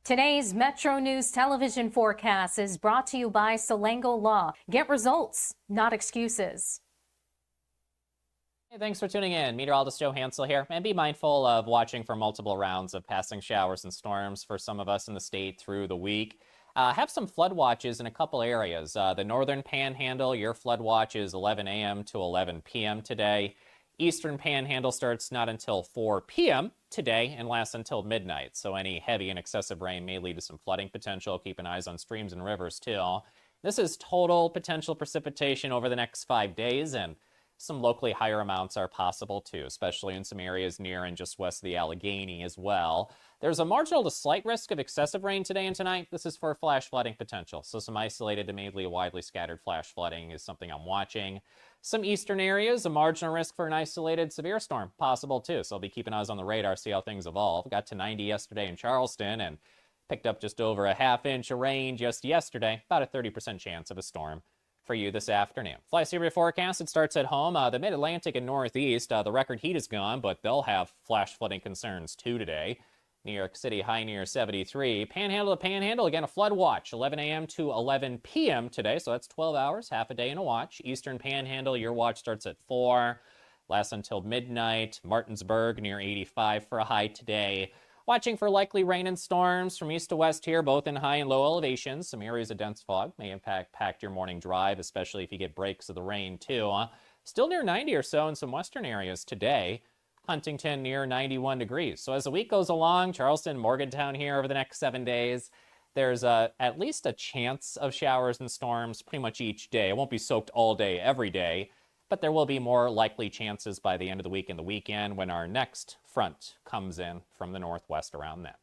Today's Metro News television forecast is brought to you by Salango Law. Get results, not excuses. Hey, thanks for tuning in. Meteorologist Joe Hansel here. And be mindful of watching for multiple rounds of passing showers and storms for some of us in the state through the week. Have some flood watches in a couple areas. The northern panhandle, your flood watch is 11 a.m. to 11 p.m. today. Eastern panhandle starts not until 4 p.m. today and lasts until midnight. So any heavy and excessive rain may lead to some flooding potential. Keep an eye on streams and rivers too. This is total potential precipitation over the next 5 days, and some locally higher amounts are possible too, especially in some areas near and just west of the Allegheny as well. There's a marginal to slight risk of excessive rain today and tonight. This is for flash flooding potential. So some isolated to mainly widely scattered flash flooding is something I'm watching. Some eastern areas, a marginal risk for an isolated severe storm possible too. So I'll be keeping eyes on the radar, see how things evolve. Got to 90 yesterday in Charleston and picked up just over a half-inch of rain just yesterday. About a 30% chance of a storm for you this afternoon. Fly Severe forecast, it starts at home. The mid-Atlantic and Northeast, the record heat is gone, but they'll have flash flooding concerns too today. New York City high near 73. Panhandle to Panhandle, again, a flood watch, 11 a.m. to 11 p.m. today, so that's 12 hours, half a day in a watch. Eastern Panhandle, your watch starts at 4, lasts until midnight. Martinsburg near 85 for a high today. Watching for likely rain and storms from east to west here, both in high and low elevations. Some areas of dense fog may impact your morning drive, especially if you get breaks of the rain too. Still near 90 or so in some western areas today. Huntington near 91 degrees. So as the week goes along, Charleston, Morgantown here over the next 7 days, there's at least a chance of showers and storms pretty much each day. It won't be soaked all day, every day, but there will be more likely chances by the end of the week and the weekend when our next front comes in from the northwest around then.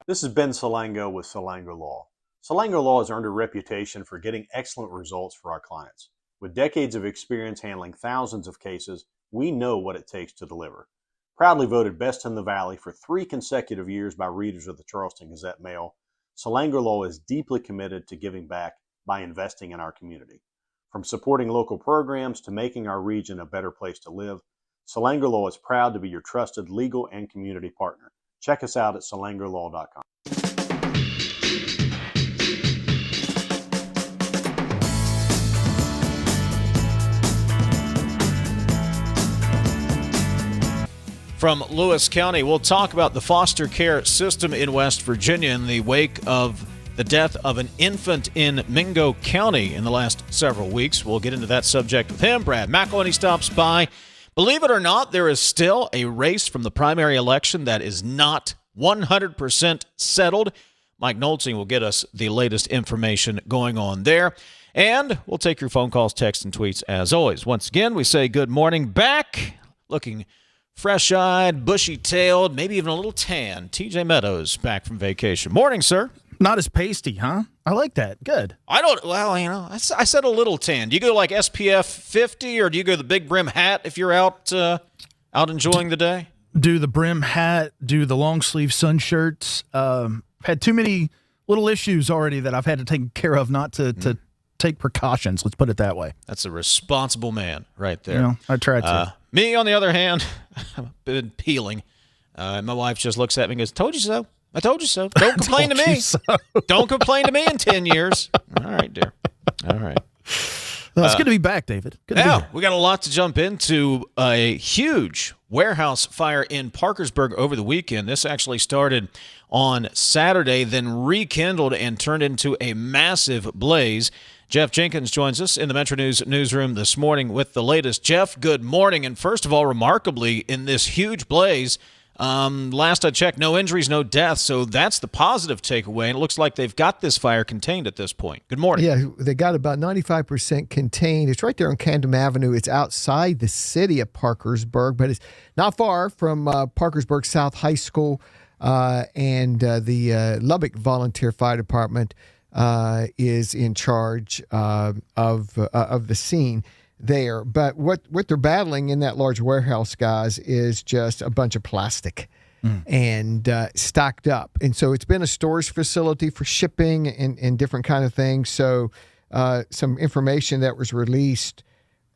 This is Ben Salango with Salango Law. Salango Law has earned a reputation for getting excellent results for our clients. With decades of experience handling thousands of cases, we know what it takes to deliver. Proudly voted best in the Valley for 3 consecutive years by readers of the Charleston Gazette-Mail, Salango Law is deeply committed to giving back by investing in our community. From supporting local programs to making our region a better place to live, Salango Law is proud to be your trusted legal and community partner. Check us out at salangolaw.com. From Lewis County, we'll talk about the foster care system in West Virginia in the wake of the death of an infant in Mingo County in the last several weeks. We'll get into that subject with him. Brad McElhinny stops by. Believe it or not, there is still a race from the primary election that is not 100% settled. Mike Nolte will get us the latest information going on there. And we'll take your phone calls, texts, and tweets as always. Once again, we say good morning back. Looking fresh-eyed, bushy-tailed, maybe even a little tan. TJ Meadows back from vacation. Morning, sir. Not as pasty, huh? I like that. Good. I said a little tan. Do you go like SPF 50 or do you go the big brim hat if you're out enjoying the day? Do the brim hat, do the long sleeve sun shirts. Had too many little issues already that I've had to take care of not to take precautions. Let's put it that way. That's a responsible man right there. You know, I tried to. Me, on the other hand, I've been peeling. My wife just looks at me and goes, "Told you so. I told you so. Don't complain to me. So. Don't complain to me in 10 years. All right, dear. All right. Well, it's good to be back, David. Good to be here. We got a lot to jump into. A huge warehouse fire in Parkersburg over the weekend. This actually started on Saturday, then rekindled and turned into a massive blaze. Jeff Jenkins joins us in the Metro News newsroom this morning with the latest. Jeff, good morning. And first of all, remarkably, in this huge blaze, last I checked, no injuries, no deaths. So that's the positive takeaway. And it looks like they've got this fire contained at this point. Good morning. Yeah, they got about 95% contained. It's right there on Camden Avenue. It's outside the city of Parkersburg, but it's not far from Parkersburg South High School and the Lubbock Volunteer Fire Department is in charge of the scene there. But what they're battling in that large warehouse, guys, is just a bunch of plastic and stocked up. And so it's been a storage facility for shipping and different kind of things. So some information that was released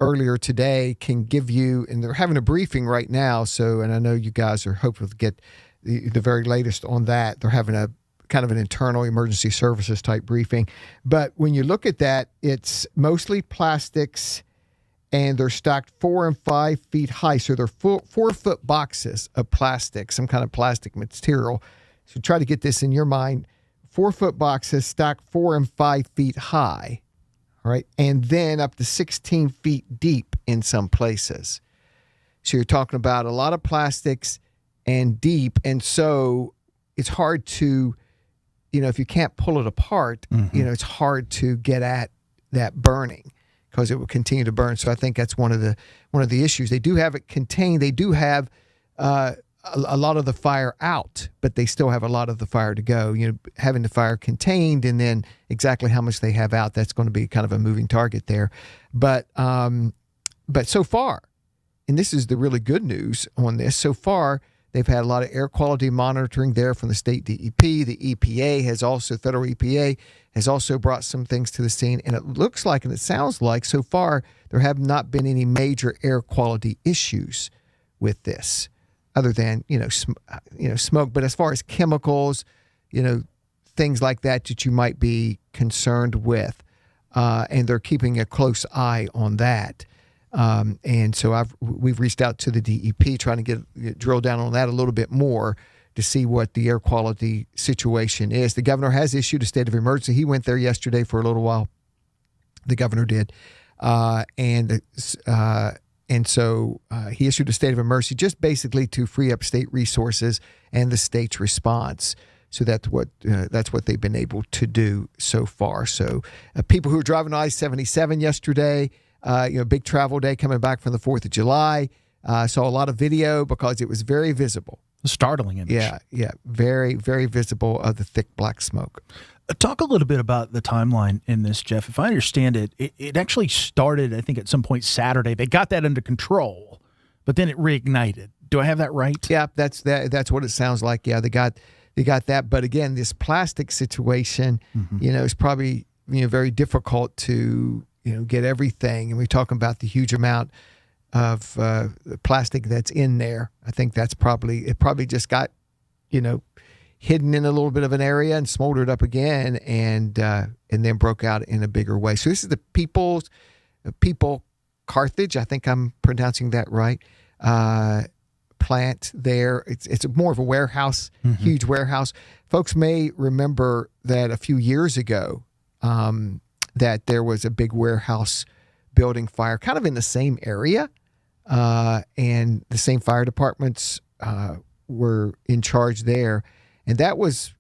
earlier today can give you, and they're having a briefing right now. So, and I know you guys are hopeful to get the very latest on that. They're having kind of an internal emergency services type briefing. But when you look at that, it's mostly plastics, and they're stacked 4 and 5 feet high. So they're 4-foot boxes of plastic, some kind of plastic material. So try to get this in your mind. 4-foot boxes stacked 4 and 5 feet high, all right? And then up to 16 feet deep in some places. So you're talking about a lot of plastics and deep. And so it's hard to, if you can't pull it apart, it's hard to get at that burning because it will continue to burn. So I think that's one of the issues. They do have it contained. They do have a lot of the fire out, but they still have a lot of the fire to go. Having the fire contained and then exactly how much they have out, that's going to be kind of a moving target there. But so far, and this is the really good news on this, so far they've had a lot of air quality monitoring there from the state DEP. The EPA has also, federal EPA has also brought some things to the scene. And it looks like, and it sounds like so far, there have not been any major air quality issues with this other than, smoke. But as far as chemicals, things like that you might be concerned with, and they're keeping a close eye on that. And so we've reached out to the DEP trying to drill down on that a little bit more to see what the air quality situation is. The governor has issued a state of emergency. He went there yesterday for a little while. The governor did. And so he issued a state of emergency just basically to free up state resources and the state's response. So that's what they've been able to do so far. So people who were driving I-77 yesterday, big travel day coming back from the 4th of July. Saw a lot of video because it was very visible. A startling image. Yeah. Very, very visible of the thick black smoke. Talk a little bit about the timeline in this, Jeff. If I understand it, it actually started, I think, at some point Saturday. They got that under control, but then it reignited. Do I have that right? Yeah, that's what it sounds like. Yeah, they got that. But again, this plastic situation, is probably very difficult to get everything. And we're talking about the huge amount of plastic that's in there. I think it probably just got, hidden in a little bit of an area and smoldered up again and then broke out in a bigger way. So this is the People Carthage, I think I'm pronouncing that right, plant there. It's more of a warehouse, huge warehouse. Folks may remember that a few years ago, that there was a big warehouse building fire kind of in the same area, and the same fire departments were in charge there. And that was,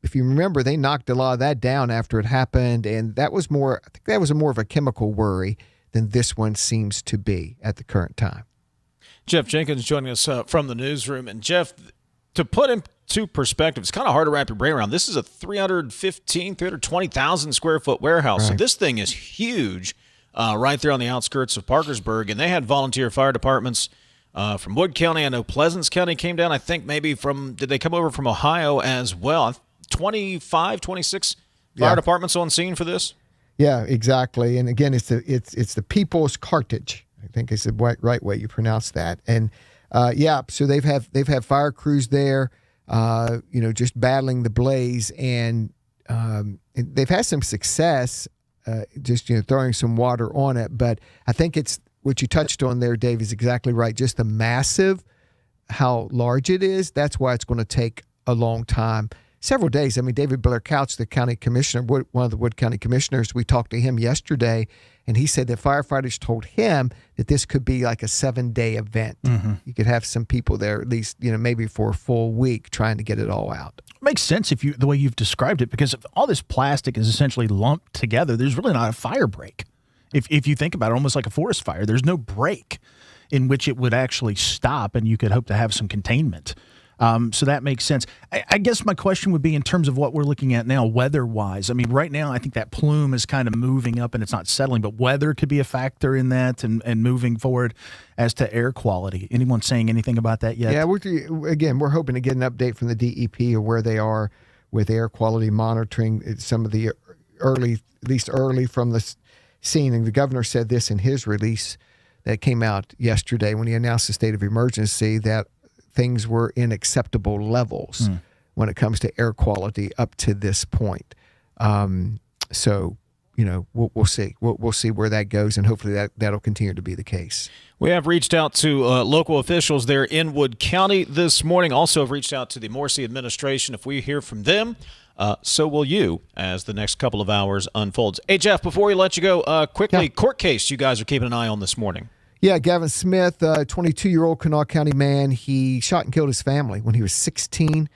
if you remember, they knocked a lot of that down after it happened, and I think that was more of a chemical worry than this one seems to be at the current time. Jeff Jenkins joining us from the newsroom. And Jeff, to put into perspective, it's kind of hard to wrap your brain around. This is a 320,000 square foot warehouse. Right. So this thing is huge, right there on the outskirts of Parkersburg. And they had volunteer fire departments from Wood County. I know Pleasants County came down. I think maybe did they come over from Ohio as well? 26 fire departments on scene for this? Yeah, exactly. And again, it's the People's Carthage. I think is the right way you pronounce that. And so they've had fire crews there, just battling the blaze, and they've had some success, just throwing some water on it. But I think it's what you touched on there, Dave, is exactly right. Just the massive, how large it is. That's why it's going to take a long time. Several days. I mean, David Blair Couch, the county commissioner, one of the Wood County commissioners, we talked to him yesterday, and he said that firefighters told him that this could be like a 7-day event. You could have some people there at least, maybe for a full week trying to get it all out. It makes sense the way you've described it, because if all this plastic is essentially lumped together, there's really not a fire break. If you think about it, almost like a forest fire, there's no break in which it would actually stop, and you could hope to have some containment. So that makes sense. I guess my question would be in terms of what we're looking at now, weather-wise. I mean, right now, I think that plume is kind of moving up and it's not settling, but weather could be a factor in that and moving forward as to air quality. Anyone saying anything about that yet? Yeah, we're hoping to get an update from the DEP of where they are with air quality monitoring. Some of the early from the scene, and the governor said this in his release that came out yesterday when he announced the state of emergency, that things were in acceptable levels when it comes to air quality up to this point. So, we'll see. We'll see where that goes, and hopefully that'll continue to be the case. We have reached out to local officials there in Wood County this morning. Also have reached out to the Morrissey administration. If we hear from them, so will you as the next couple of hours unfolds. Hey, Jeff, before we let you go, quickly, court case you guys are keeping an eye on this morning. Yeah, Gavin Smith, 22-year-old Kanawha County man, he shot and killed his family when he was 16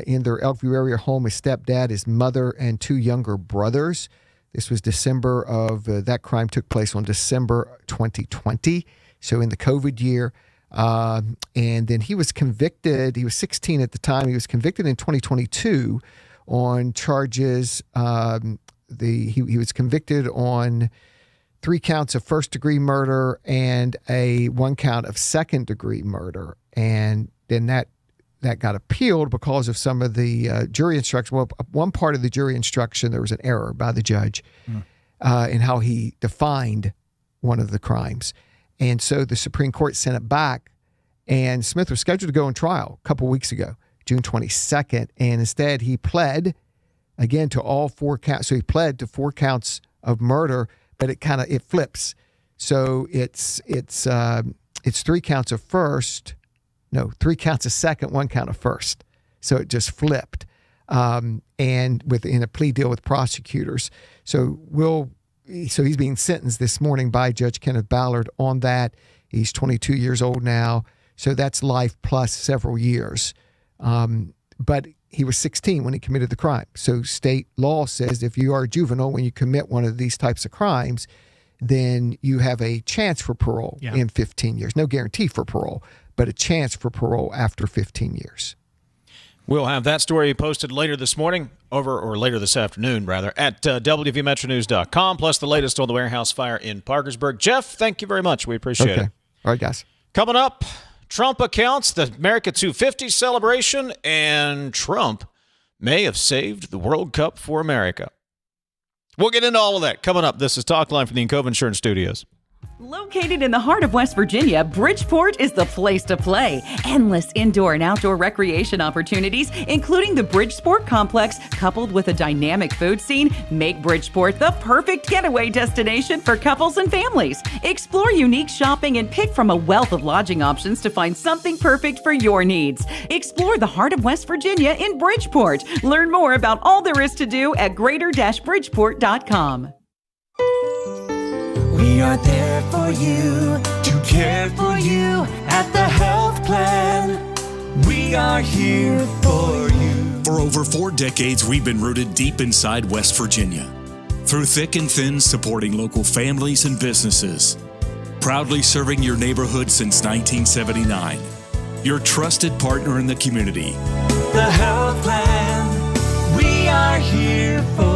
in their Elkview area home. His stepdad, his mother, and 2 younger brothers. This was December of, that crime took place on December 2020, so in the COVID year. And then he was convicted, he was 16 at the time, he was convicted in 2022 on charges, he was convicted on 3 counts of first-degree murder and 1 count of second-degree murder. And then that got appealed because of some of the jury instruction. Well, one part of the jury instruction, there was an error by the judge in how he defined one of the crimes. And so the Supreme Court sent it back, and Smith was scheduled to go on trial a couple weeks ago, June 22nd, and instead he pled, again, to all 4 counts. So he pled to 4 counts of murder, but it flips. So it's 3 counts of first, 3 counts of second, 1 count of first. So it just flipped, and in a plea deal with prosecutors. So he's being sentenced this morning by Judge Kenneth Ballard on that. He's 22 years old now, so that's life plus several years. But he was 16 when he committed the crime. So state law says if you are a juvenile when you commit one of these types of crimes, then you have a chance for parole in 15 years. No guarantee for parole, but a chance for parole after 15 years. We'll have that story posted later this morning, or later this afternoon, rather, at WVMetroNews.com, plus the latest on the warehouse fire in Parkersburg. Jeff, thank you very much. We appreciate it. All right, guys. Coming up, Trump accounts, the America 250 celebration, and Trump may have saved the World Cup for America. We'll get into all of that coming up. This is Talkline from the Encova Insurance Studios. Located in the heart of West Virginia, Bridgeport is the place to play. Endless indoor and outdoor recreation opportunities, including the Bridgeport Complex, coupled with a dynamic food scene, make Bridgeport the perfect getaway destination for couples and families. Explore unique shopping and pick from a wealth of lodging options to find something perfect for your needs. Explore the heart of West Virginia in Bridgeport. Learn more about all there is to do at greater-bridgeport.com. We are there for you, to care for you at the health plan. We are here for you. For over 4 decades, we've been rooted deep inside West Virginia. Through thick and thin, supporting local families and businesses. Proudly serving your neighborhood since 1979. Your trusted partner in the community. The health plan. We are here for you.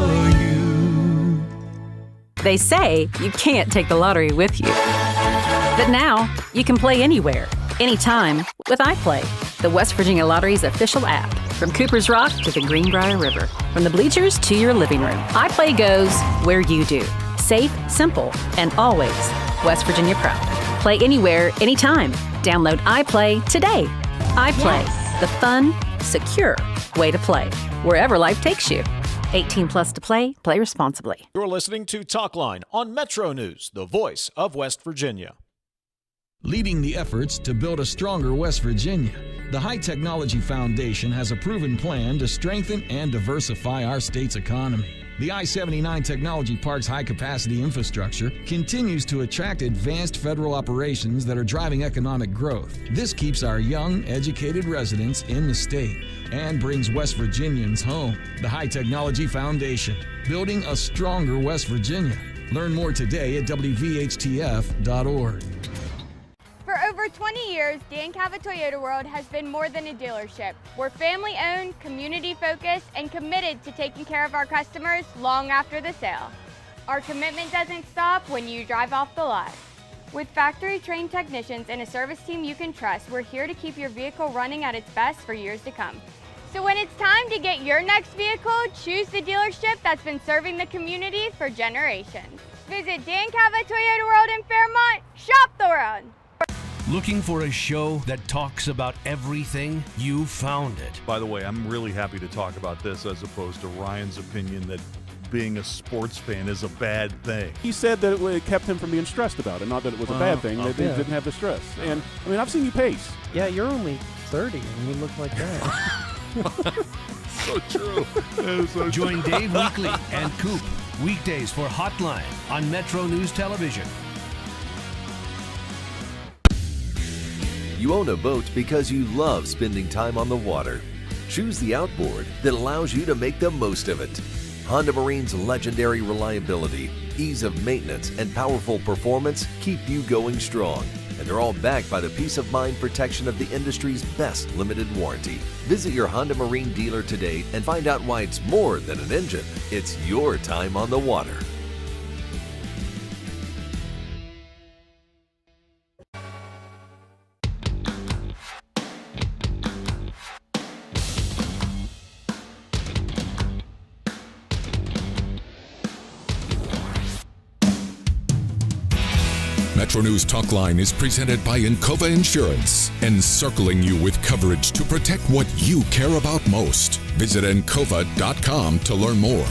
They say you can't take the lottery with you. But now, you can play anywhere, anytime with iPlay, the West Virginia Lottery's official app. From Cooper's Rock to the Greenbrier River, from the bleachers to your living room, iPlay goes where you do. Safe, simple, and always West Virginia proud. Play anywhere, anytime. Download iPlay today. iPlay, the fun, secure way to play, wherever life takes you. 18 plus to play. Play responsibly. You're listening to Talkline on Metro News, the voice of West Virginia. Leading the efforts to build a stronger West Virginia, the High Technology Foundation has a proven plan to strengthen and diversify our state's economy. The I-79 Technology Park's high-capacity infrastructure continues to attract advanced federal operations that are driving economic growth. This keeps our young, educated residents in the state and brings West Virginians home. The High Technology Foundation, building a stronger West Virginia. Learn more today at WVHTF.org. For over 20 years, Dan Cava Toyota World has been more than a dealership. We're family-owned, community-focused, and committed to taking care of our customers long after the sale. Our commitment doesn't stop when you drive off the lot. With factory-trained technicians and a service team you can trust, we're here to keep your vehicle running at its best for years to come. So when it's time to get your next vehicle, choose the dealership that's been serving the community for generations. Visit Dan Cava Toyota World in Fairmont. Shop the world. Looking for a show that talks about everything? You found it. By the way, I'm really happy to talk about this as opposed to Ryan's opinion that being a sports fan is a bad thing. He said that it kept him from being stressed about it, not that it was a bad thing, that they didn't have the stress. And, I mean, I've seen you pace. Yeah, you're only 30 and you look like that. So true. Join Dave Weekly and Coop weekdays for Hotline on Metro News Television. You own a boat because you love spending time on the water. Choose the outboard that allows you to make the most of it. Honda Marine's legendary reliability, ease of maintenance, and powerful performance keep you going strong. And they're all backed by the peace of mind protection of the industry's best limited warranty. Visit your Honda Marine dealer today and find out why it's more than an engine. It's your time on the water. MetroNews Talkline is presented by Encova Insurance, encircling you with coverage to protect what you care about most. Visit Encova.com to learn more.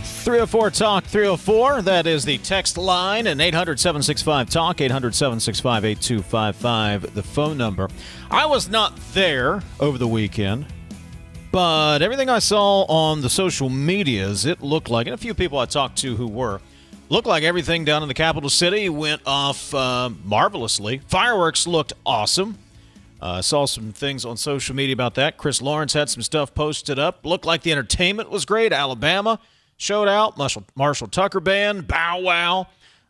304 Talk 304. That is the text line, and 800-765-TALK, 800-765-8255, the phone number. I was not there over the weekend, but everything I saw on the social medias, it looked like, and a few people I talked to who were, looked like everything down in the capital city went off marvelously. Fireworks looked awesome. Saw some things on social media about that. Chris Lawrence had some stuff posted up. Looked like the entertainment was great. Alabama showed out. Marshall Tucker Band, Bow Wow.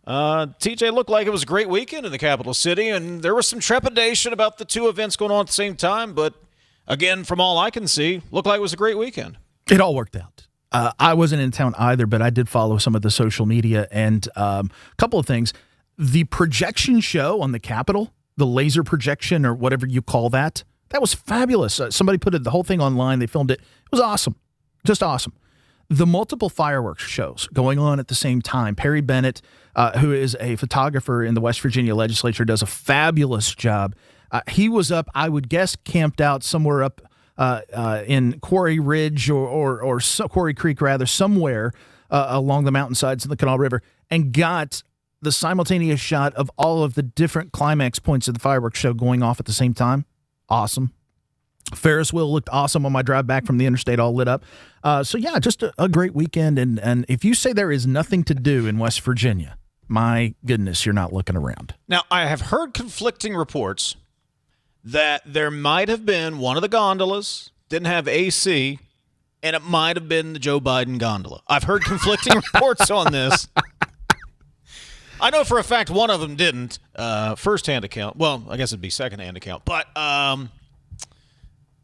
TJ, looked like it was a great weekend in the capital city, and there was some trepidation about the two events going on at the same time. But, again, from all I can see, looked like it was a great weekend. It all worked out. I wasn't in town either, but I did follow some of the social media, and a couple of things. The projection show on the Capitol, the laser projection or whatever you call that, that was fabulous. Somebody put the whole thing online. They filmed it. It was awesome. Just awesome. The multiple fireworks shows going on at the same time. Perry Bennett, who is a photographer in the West Virginia legislature, does a fabulous job. He was up, I would guess, camped out somewhere up in Quarry Ridge or Quarry Creek, rather, somewhere along the mountainsides of the Kanawha River, and got the simultaneous shot of all of the different climax points of the fireworks show going off at the same time. Awesome. Ferris wheel looked awesome on my drive back from the interstate, all lit up. So, yeah, just a great weekend. And if you say there is nothing to do in West Virginia, my goodness, you're not looking around. Now, I have heard conflicting reports that there might have been one of the gondolas didn't have AC, and it might have been the Joe Biden gondola. I've heard conflicting reports on this. I know for a fact one of them didn't. First-hand account. Well, I guess it'd be second-hand account. But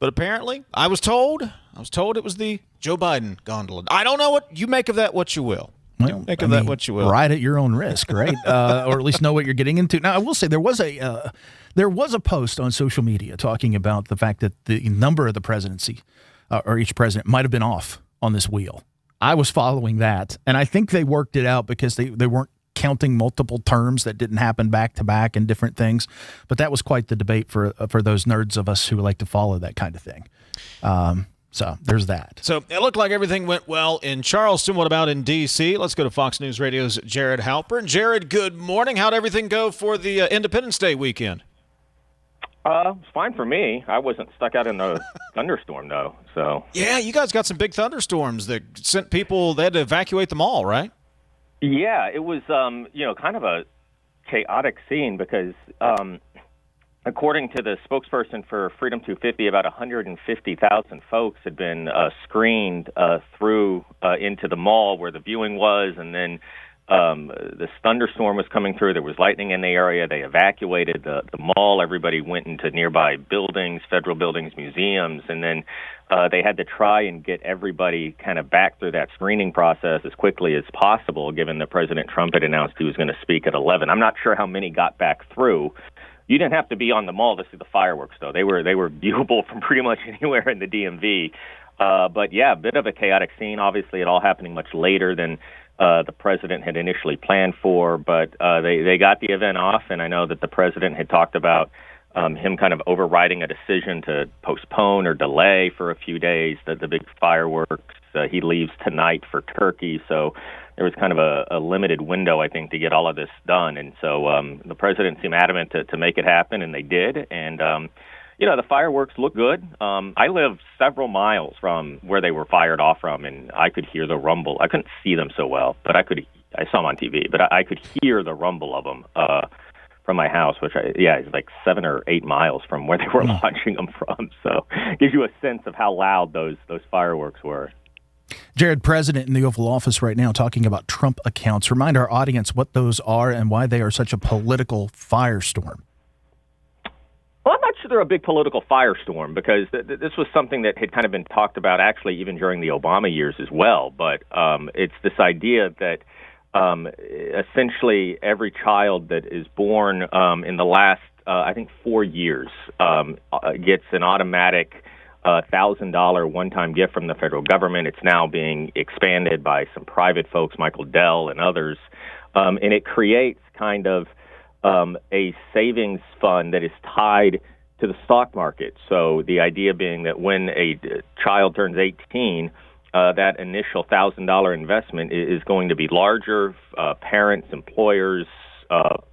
apparently, I was told it was the Joe Biden gondola. I don't know what you make of that. What you will. Make of that what you will. Ride at your own risk, right? Or at least know what you're getting into. Now, I will say there was a post on social media talking about the fact that the number of the presidency or each president might have been off on this wheel. I was following that, and I think they worked it out because they weren't counting multiple terms that didn't happen back to back and different things. But that was quite the debate for those nerds of us who like to follow that kind of thing. So there's that. So it looked like everything went well in Charleston. What about in D.C.? Let's go to Fox News Radio's Jared Halpern. Jared, good morning. How'd everything go for the Independence Day weekend? It's fine for me. I wasn't stuck out in a thunderstorm, though. So yeah, you guys got some big thunderstorms that sent people. They had to evacuate them all, right? Yeah, it was kind of a chaotic scene because according to the spokesperson for Freedom 250, about 150,000 folks had been screened through into the mall where the viewing was, and then this thunderstorm was coming through. There was lightning in the area. They evacuated the mall. Everybody went into nearby buildings, federal buildings, museums, and then they had to try and get everybody kind of back through that screening process as quickly as possible, given that President Trump had announced he was going to speak at 11. I'm not sure how many got back through. You didn't have to be on the mall to see the fireworks, though. They were viewable from pretty much anywhere in the DMV. But, yeah, a bit of a chaotic scene. Obviously, it all happening much later than the president had initially planned for, but they got the event off, and I know that the president had talked about him kind of overriding a decision to postpone or delay for a few days the big fireworks. He leaves tonight for Turkey, so there was kind of a limited window, I think, to get all of this done. And so the president seemed adamant to make it happen, and they did. And, the fireworks look good. I live several miles from where they were fired off from, and I could hear the rumble. I couldn't see them so well, but I saw them on TV, but I could hear the rumble of them from my house, which is like 7 or 8 miles from where they were launching them from. So it gives you a sense of how loud those fireworks were. Jared, president in the Oval Office right now, talking about Trump accounts. Remind our audience what those are and why they are such a political firestorm. Well, I'm not sure they're a big political firestorm because this was something that had kind of been talked about actually even during the Obama years as well. But it's this idea that essentially every child that is born in the last, I think, 4 years gets an automatic $1,000 one-time gift from the federal government. It's now being expanded by some private folks, Michael Dell and others, and it creates kind of a savings fund that is tied to the stock market. So the idea being that when a child turns 18, that initial $1,000 investment is going to be larger. Parents, employers,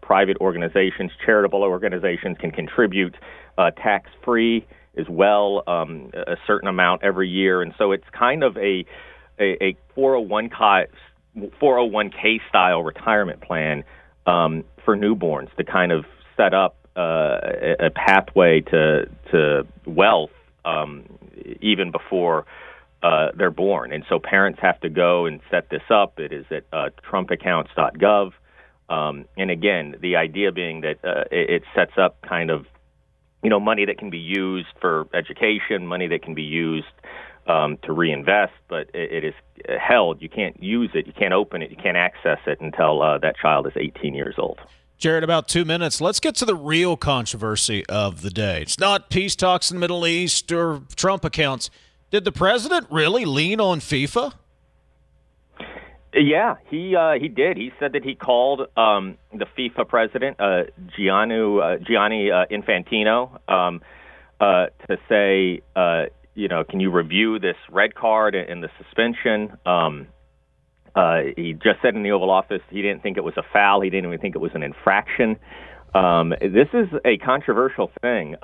private organizations, charitable organizations can contribute tax-free as well, a certain amount every year. And so it's kind of a 401k style retirement plan for newborns to kind of set up a pathway to wealth even before they're born. And so parents have to go and set this up. It is at trumpaccounts.gov. And again, the idea being that it sets up kind of, money that can be used for education, money that can be used to reinvest, but it is held. You can't use it, you can't open it, you can't access it until that child is 18 years old. Jared, about 2 minutes. Let's get to the real controversy of the day. It's not peace talks in the Middle East or Trump accounts. Did the president really lean on FIFA? Yeah, he did. He said that he called the FIFA president, Gianni Infantino, to say, can you review this red card and the suspension? He just said in the Oval Office he didn't think it was a foul. He didn't even think it was an infraction. This is a controversial thing.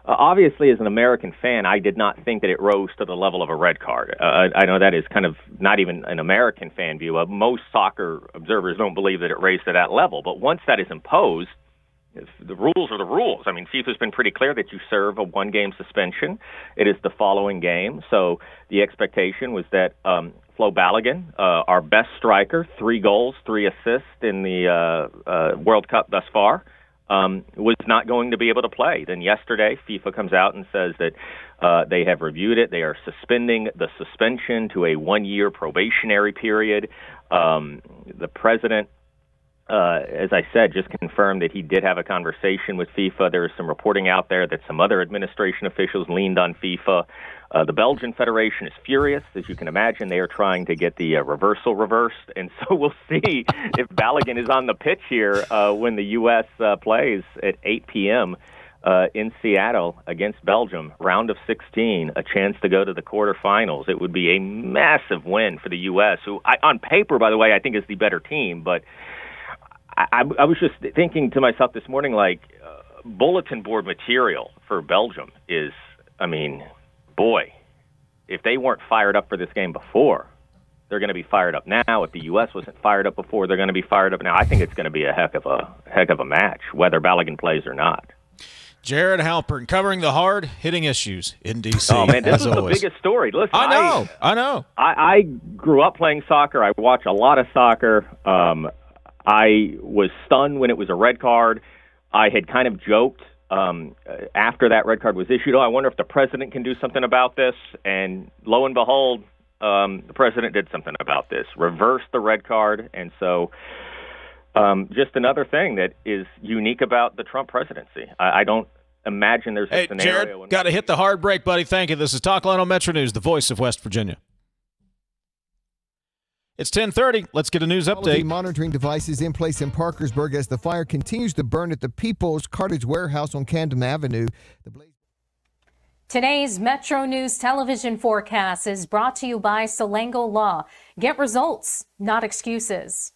Obviously, as an American fan, I did not think that it rose to the level of a red card. I know that is kind of not even an American fan view. Most soccer observers don't believe that it raised to that level. But once that is imposed, the rules are the rules. I mean, FIFA's been pretty clear that you serve a one-game suspension. It is the following game. So the expectation was that Flo Balogun, our best striker, 3 goals, 3 assists in the World Cup thus far, was not going to be able to play. Then yesterday, FIFA comes out and says that they have reviewed it. They are suspending the suspension to a 1-year probationary period. The president, as I said, just confirmed that he did have a conversation with FIFA. There is some reporting out there that some other administration officials leaned on FIFA. The Belgian Federation is furious. As you can imagine, they are trying to get the reversal reversed. And so we'll see if Balogun is on the pitch here when the U.S. plays at 8 p.m. In Seattle against Belgium, round of 16, a chance to go to the quarterfinals. It would be a massive win for the U.S., who, on paper, by the way, I think is the better team. But I was just thinking to myself this morning, bulletin board material for Belgium is, boy, if they weren't fired up for this game before, they're going to be fired up now. If the U.S. wasn't fired up before, they're going to be fired up now. I think it's going to be a heck of a match, whether Balogun plays or not. Jared Halpern covering the hard-hitting issues in D.C. Oh, man, this is the biggest story. Listen, I know. I grew up playing soccer. I watch a lot of soccer. I was stunned when it was a red card. I had kind of joked after that red card was issued, I wonder if the president can do something about this. And lo and behold, the president did something about this, reversed the red card. And so just another thing that is unique about the Trump presidency. I don't imagine there's a scenario. Jared, got to hit the hard break, buddy. Thank you. This is Talkline on Metro News, the voice of West Virginia. It's 10:30. Let's get a news update. Monitoring devices in place in Parkersburg as the fire continues to burn at the People's Cartage Warehouse on Camden Avenue. Today's Metro News television forecast is brought to you by Salango Law. Get results, not excuses.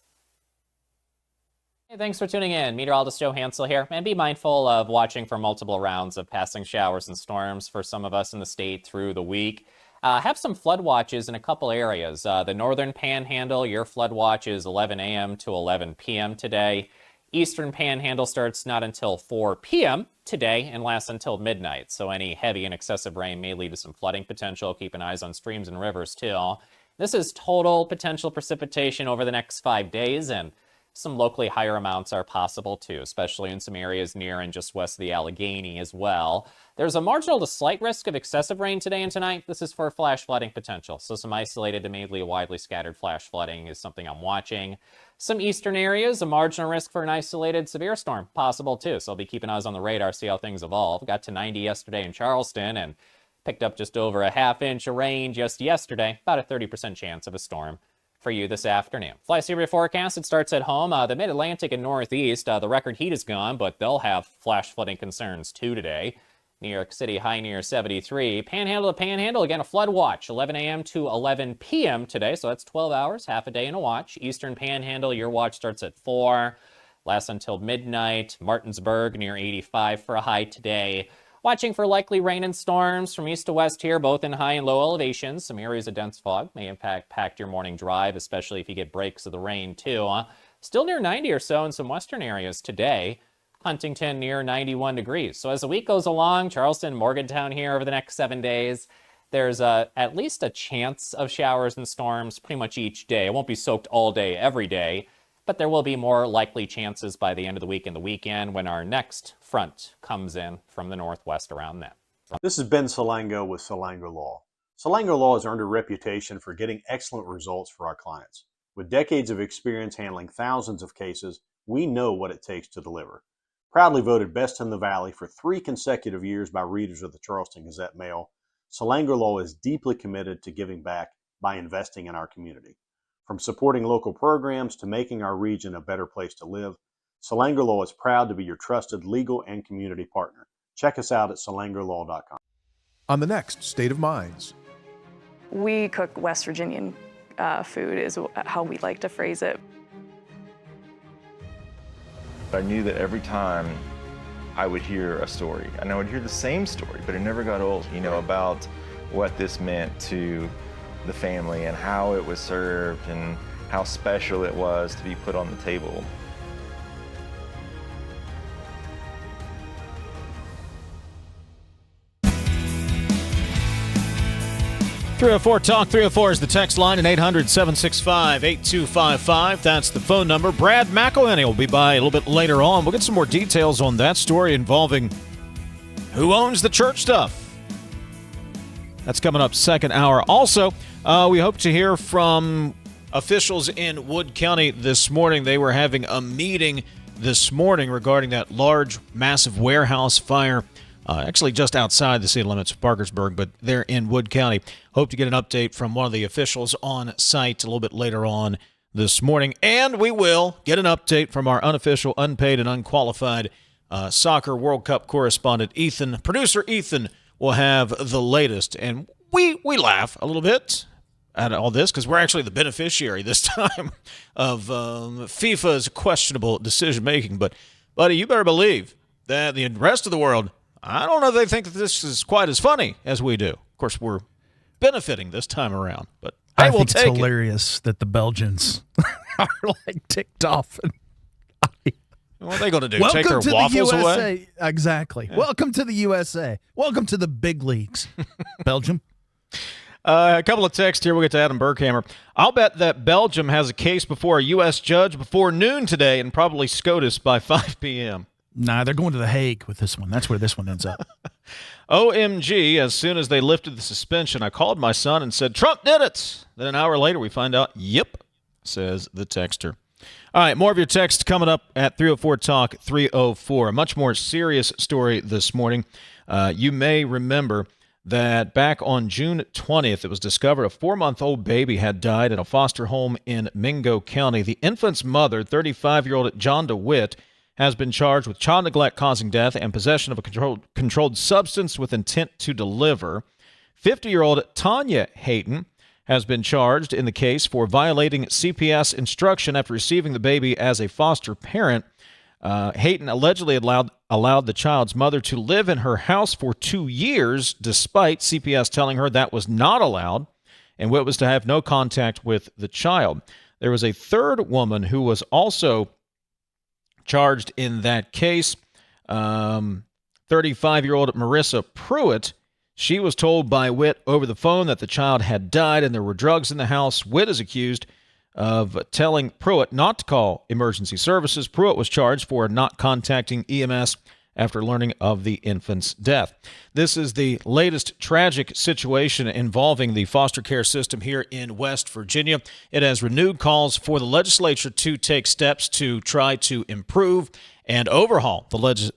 Hey, thanks for tuning in. Meteorologist Joe Hansel here. And be mindful of watching for multiple rounds of passing showers and storms for some of us in the state through the week. Have some flood watches in a couple areas. The northern panhandle, your flood watch is 11 a.m. to 11 p.m. today. Eastern panhandle starts not until 4 p.m. today and lasts until midnight. So any heavy and excessive rain may lead to some flooding potential. Keep an eye on streams and rivers too. This is total potential precipitation over the next 5 days, and some locally higher amounts are possible too, especially in some areas near and just west of the Allegheny as well. There's a marginal to slight risk of excessive rain today and tonight. This is for flash flooding potential. So some isolated to mainly widely scattered flash flooding is something I'm watching. Some eastern areas, a marginal risk for an isolated severe storm possible too. So I'll be keeping eyes on the radar, see how things evolve. Got to 90 yesterday in Charleston and picked up just over a half-inch of rain just yesterday. About a 30% chance of a storm for you this afternoon. Fly Severe forecast, it starts at home. The mid-Atlantic and Northeast, the record heat is gone, but they'll have flash flooding concerns too today. New York City high near 73. Panhandle to Panhandle, again, a flood watch, 11 a.m. to 11 p.m. today, so that's 12 hours, half a day in a watch. Eastern Panhandle, your watch starts at 4, lasts until midnight. Martinsburg near 85 for a high today. Watching for likely rain and storms from east to west here, both in high and low elevations. Some areas of dense fog may impact your morning drive, especially if you get breaks of the rain too. Still near 90 or so in some western areas today. Huntington near 91 degrees. So as the week goes along, Charleston, Morgantown here over the next 7 days, there's at least a chance of showers and storms pretty much each day. It won't be soaked all day, every day, but there will be more likely chances by the end of the week and the weekend when our next front comes in from the northwest around then. This is Ben Salango with Salango Law. Salango Law has earned a reputation for getting excellent results for our clients. With decades of experience handling thousands of cases, we know what it takes to deliver. Proudly voted Best in the Valley for 3 consecutive years by readers of the Charleston Gazette-Mail, Salango Law is deeply committed to giving back by investing in our community. From supporting local programs to making our region a better place to live, Salango Law is proud to be your trusted legal and community partner. Check us out at salangolaw.com. On the next State of Minds. We cook West Virginian food is how we like to phrase it. I knew that every time I would hear a story, and I would hear the same story, but it never got old, about what this meant to the family and how it was served and how special it was to be put on the table. .304 Talk 304 is the text line, and 800-765-8255. That's the phone number. Brad McElhinny will be by a little bit later on. We'll get some more details on that story involving who owns the church stuff. That's coming up second hour. Also, we hope to hear from officials in Wood County this morning. They were having a meeting this morning regarding that large, massive warehouse fire. Actually just outside the city limits of Parkersburg, but they're in Wood County. Hope to get an update from one of the officials on site a little bit later on this morning. And we will get an update from our unofficial, unpaid, and unqualified soccer World Cup correspondent, Ethan. Producer Ethan will have the latest. And we laugh a little bit at all this because we're actually the beneficiary this time of FIFA's questionable decision-making. But, buddy, you better believe that the rest of the world, I don't know if they think that this is quite as funny as we do. Of course, we're benefiting this time around, but I think it's hilarious that the Belgians are like ticked off. What are they going to do? Take their waffles away? Exactly. Yeah. Welcome to the USA. Welcome to the big leagues, Belgium. A couple of texts here. We'll get to Adam Burkhammer. I'll bet that Belgium has a case before a U.S. judge before noon today and probably SCOTUS by 5 p.m. Nah, they're going to The Hague with this one. That's where this one ends up. OMG, as soon as they lifted the suspension, I called my son and said, Trump did it. Then an hour later, we find out, yep, says the texter. All right, more of your text coming up at 304 Talk 304. A much more serious story this morning. You may remember that back on June 20th, it was discovered a 4-month-old baby had died at a foster home in Mingo County. The infant's mother, 35-year-old John DeWitt, has been charged with child neglect causing death and possession of a controlled substance with intent to deliver. 50-year-old Tanya Hayton has been charged in the case for violating CPS instruction after receiving the baby as a foster parent. Hayton allegedly allowed the child's mother to live in her house for 2 years, despite CPS telling her that was not allowed, and Witt was to have no contact with the child. There was a third woman who was also charged in that case, 35-year-old Marissa Pruitt. She was told by Witt over the phone that the child had died and there were drugs in the house. Witt is accused of telling Pruitt not to call emergency services. Pruitt was charged for not contacting EMS after learning of the infant's death. This is the latest tragic situation involving the foster care system here in West Virginia. It has renewed calls for the legislature to take steps to try to improve and overhaul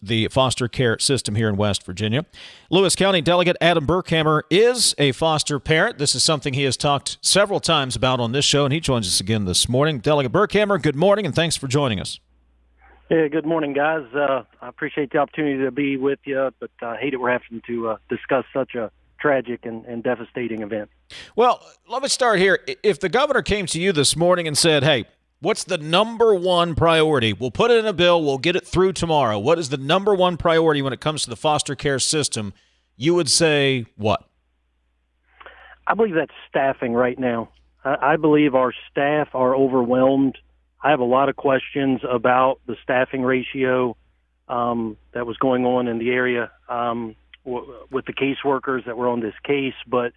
the foster care system here in West Virginia. Lewis County Delegate Adam Burkhammer is a foster parent. This is something he has talked several times about on this show, and he joins us again this morning. Delegate Burkhammer, good morning, and thanks for joining us. Yeah, good morning, guys. I appreciate the opportunity to be with you, but I hate it we're having to discuss such a tragic and devastating event. Well, let me start here. If the governor came to you this morning and said, hey, what's the number one priority? We'll put it in a bill. We'll get it through tomorrow. What is the number one priority when it comes to the foster care system? You would say what? I believe that's staffing right now. I believe our staff are overwhelmed. I have a lot of questions about the staffing ratio that was going on in the area with the caseworkers that were on this case, but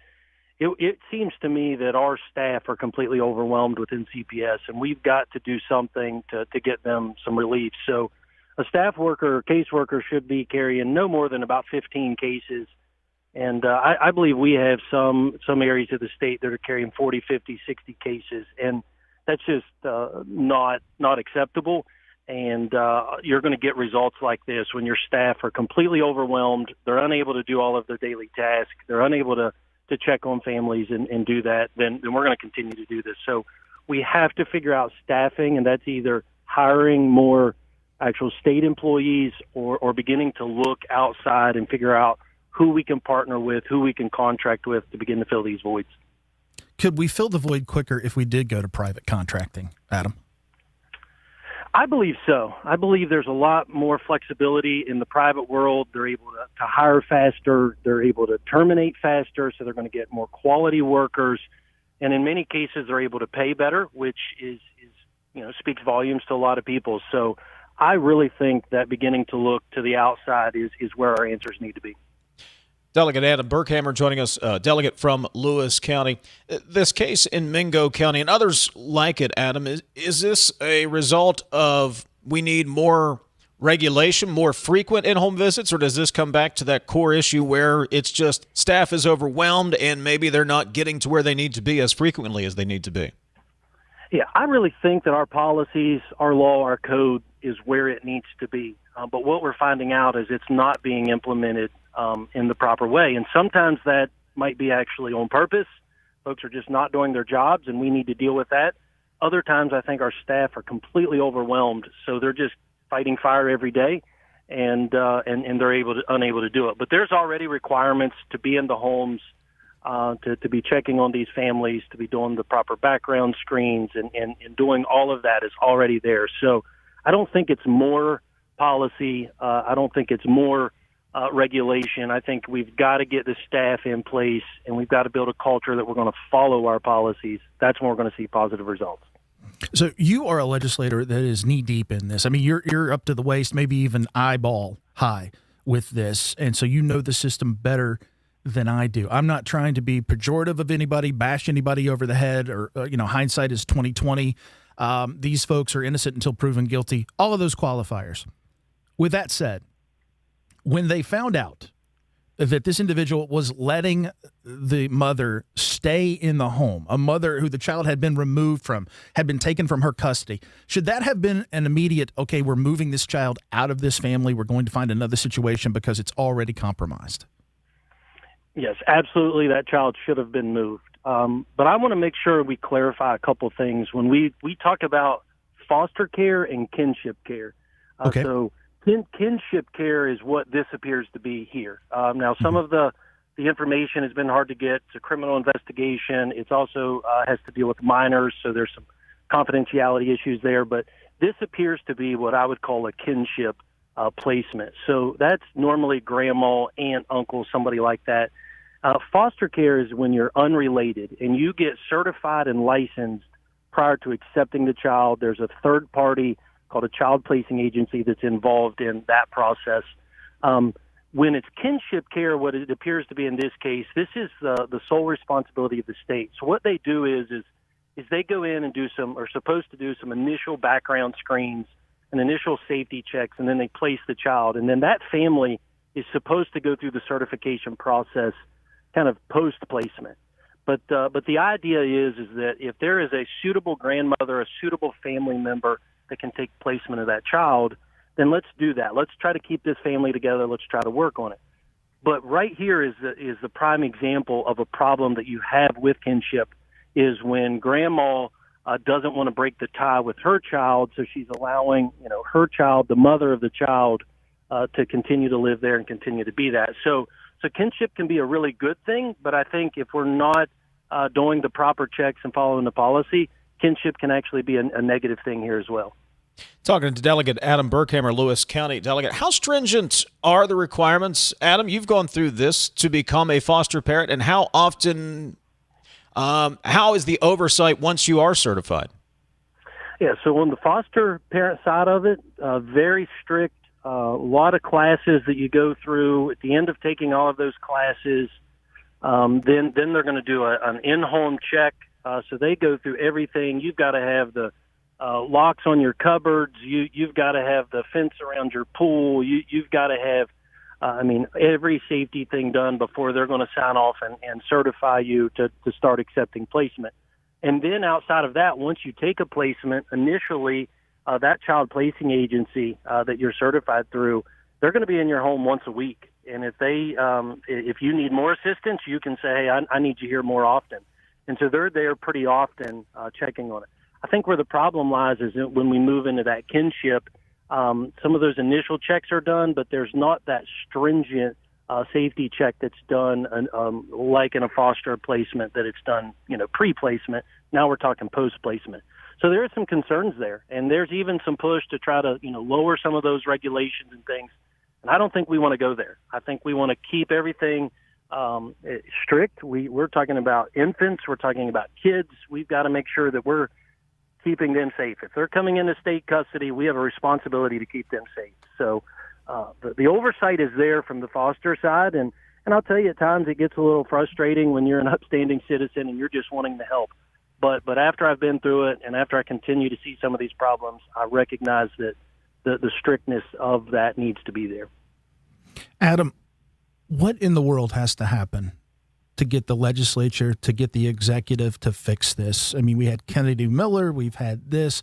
it seems to me that our staff are completely overwhelmed within CPS, and we've got to do something to get them some relief. So a staff worker or caseworker should be carrying no more than about 15 cases, and I believe we have some areas of the state that are carrying 40, 50, 60 cases, and that's just not acceptable. And you're going to get results like this when your staff are completely overwhelmed. They're unable to do all of their daily tasks. They're unable to check on families and do that. Then we're going to continue to do this. So we have to figure out staffing, and that's either hiring more actual state employees or beginning to look outside and figure out who we can partner with, who we can contract with to begin to fill these voids. Could we fill the void quicker if we did go to private contracting, Adam? I believe so. I believe there's a lot more flexibility in the private world. They're able to hire faster. They're able to terminate faster, so they're going to get more quality workers. And in many cases, they're able to pay better, which is speaks volumes to a lot of people. So I really think that beginning to look to the outside is where our answers need to be. Delegate Adam Burkhammer joining us, delegate from Lewis County. This case in Mingo County and others like it, Adam, is this a result of we need more regulation, more frequent in-home visits, or does this come back to that core issue where it's just staff is overwhelmed and maybe they're not getting to where they need to be as frequently as they need to be? Yeah, I really think that our policies, our law, our code is where it needs to be. But what we're finding out is it's not being implemented in the proper way. And sometimes that might be actually on purpose. Folks are just not doing their jobs, and we need to deal with that. Other times I think our staff are completely overwhelmed, so they're just fighting fire every day, and they're unable to do it. But there's already requirements to be in the homes, to be checking on these families, to be doing the proper background screens, and doing all of that is already there. So I don't think it's more policy. I don't think it's more regulation. I think we've got to get the staff in place, and we've got to build a culture that we're going to follow our policies. That's when we're going to see positive results. So you are a legislator that is knee deep in this. I mean, you're up to the waist, maybe even eyeball high with this, and so you know the system better than I do. I'm not trying to be pejorative of anybody, bash anybody over the head, or hindsight is 20/20. These folks are innocent until proven guilty. All of those qualifiers. With that said, when they found out that this individual was letting the mother stay in the home, a mother who the child had been removed from, had been taken from her custody, should that have been an immediate, okay, we're moving this child out of this family, we're going to find another situation because it's already compromised? Yes, absolutely. That child should have been moved. But I want to make sure we clarify a couple things when we talk about foster care and kinship care. Okay. So kinship care is what this appears to be here. Now, some of the information has been hard to get. It's a criminal investigation. It's also has to deal with minors, so there's some confidentiality issues there. But this appears to be what I would call a kinship placement. So that's normally grandma, aunt, uncle, somebody like that. Foster care is when you're unrelated and you get certified and licensed prior to accepting the child. There's a third party called a child placing agency that's involved in that process. When it's kinship care, what it appears to be in this case, this is the sole responsibility of the state. So what they do is they go in and are supposed to do some initial background screens and initial safety checks, and then they place the child. And then that family is supposed to go through the certification process kind of post-placement. But the idea is that if there is a suitable grandmother, a suitable family member that can take placement of that child, then let's do that. Let's try to keep this family together. Let's try to work on it. But right here is the prime example of a problem that you have with kinship is when grandma doesn't want to break the tie with her child, so she's allowing her child, the mother of the child, to continue to live there and continue to be that. So kinship can be a really good thing, but I think if we're not doing the proper checks and following the policy, kinship can actually be a negative thing here as well. Talking to Delegate Adam Burkhammer, Lewis County Delegate. How stringent are the requirements? Adam, you've gone through this to become a foster parent, and how often, how is the oversight once you are certified? Yeah, so on the foster parent side of it, very strict. A lot of classes that you go through. At the end of taking all of those classes, then they're going to do an in-home check. So they go through everything. You've got to have the locks on your cupboards. You've got to have the fence around your pool. You've got to have, every safety thing done before they're going to sign off and certify you to start accepting placement. And then outside of that, once you take a placement, initially, that child placing agency that you're certified through, they're going to be in your home once a week. And if you need more assistance, you can say, hey, I need you here more often. And so they're there pretty often checking on it. I think where the problem lies is when we move into that kinship, some of those initial checks are done, but there's not that stringent safety check that's done like in a foster placement that it's done, pre-placement. Now we're talking post-placement. So there are some concerns there, and there's even some push to try to, lower some of those regulations and things. And I don't think we want to go there. I think we want to keep everything strict. We're talking about infants. We're talking about kids. We've got to make sure that we're keeping them safe. If they're coming into state custody, we have a responsibility to keep them safe. So the oversight is there from the foster side, and I'll tell you, at times it gets a little frustrating when you're an upstanding citizen and you're just wanting to help. But after I've been through it and after I continue to see some of these problems, I recognize that the strictness of that needs to be there. Adam, what in the world has to happen to get the legislature, to get the executive to fix this? I mean, we had Kennedy Miller, we've had this.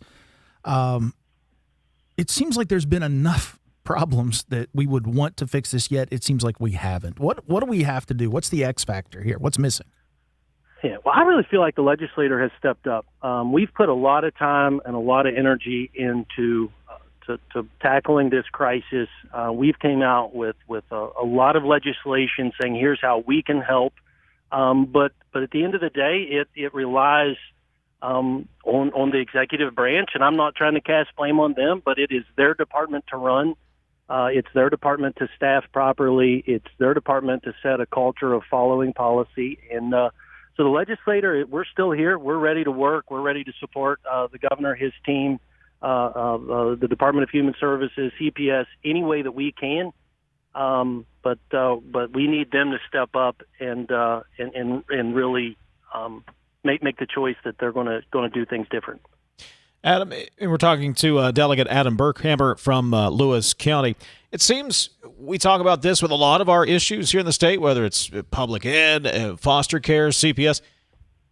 It seems like there's been enough problems that we would want to fix this, yet it seems like we haven't. What do we have to do? What's the X factor here? What's missing? Yeah, well, I really feel like the legislator has stepped up. We've put a lot of time and a lot of energy into to tackling this crisis. We've came out with a lot of legislation saying here's how we can help. But at the end of the day, it relies on the executive branch, and I'm not trying to cast blame on them, but it is their department to run. It's their department to staff properly. It's their department to set a culture of following policy. And so the legislator, we're still here. We're ready to work. We're ready to support the governor, his team, the Department of Human Services, CPS, any way that we can. But we need them to step up and really make the choice that they're going to do things different. Adam, we're talking to Delegate Adam Burkhammer from Lewis County. It seems we talk about this with a lot of our issues here in the state, whether it's public ed, foster care, CPS.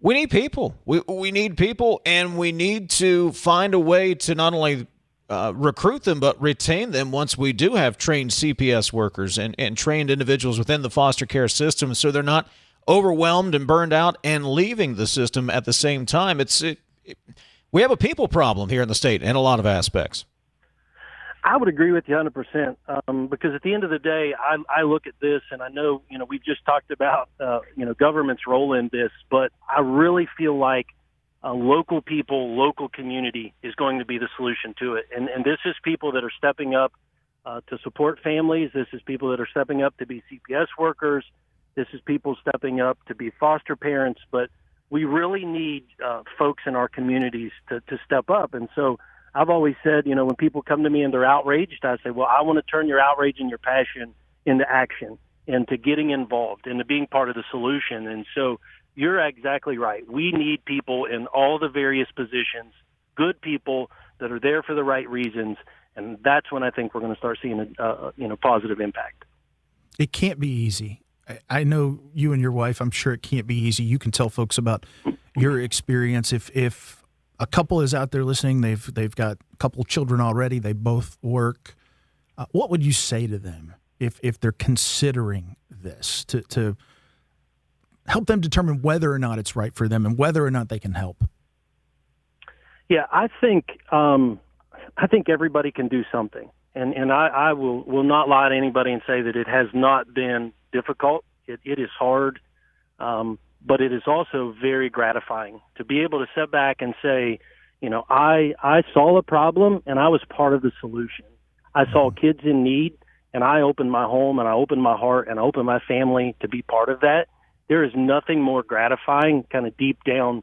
We need people. We need people, and we need to find a way to not only recruit them, but retain them once we do have trained CPS workers and trained individuals within the foster care system, so they're not overwhelmed and burned out and leaving the system at the same time. We have a people problem here in the state in a lot of aspects. I would agree with you 100%, because at the end of the day, I look at this and I know, we've just talked about, government's role in this, but I really feel like local people, local community is going to be the solution to it. And this is people that are stepping up to support families. This is people that are stepping up to be CPS workers. This is people stepping up to be foster parents. But we really need folks in our communities to step up. And so I've always said, when people come to me and they're outraged, I say, well, I want to turn your outrage and your passion into action and to getting involved and to being part of the solution. And so you're exactly right. We need people in all the various positions, good people that are there for the right reasons. And that's when I think we're going to start seeing a positive impact. It can't be easy. I know you and your wife, I'm sure it can't be easy. You can tell folks about your experience. If a couple is out there listening, they've got a couple children already, they both work, what would you say to them if they're considering this to help them determine whether or not it's right for them and whether or not they can help? Yeah, I think everybody can do something. And I will not lie to anybody and say that it has not been difficult. It is hard, but it is also very gratifying to be able to sit back and say, I saw a problem and I was part of the solution. I saw kids in need and I opened my home and I opened my heart and I opened my family to be part of that. There is nothing more gratifying kind of deep down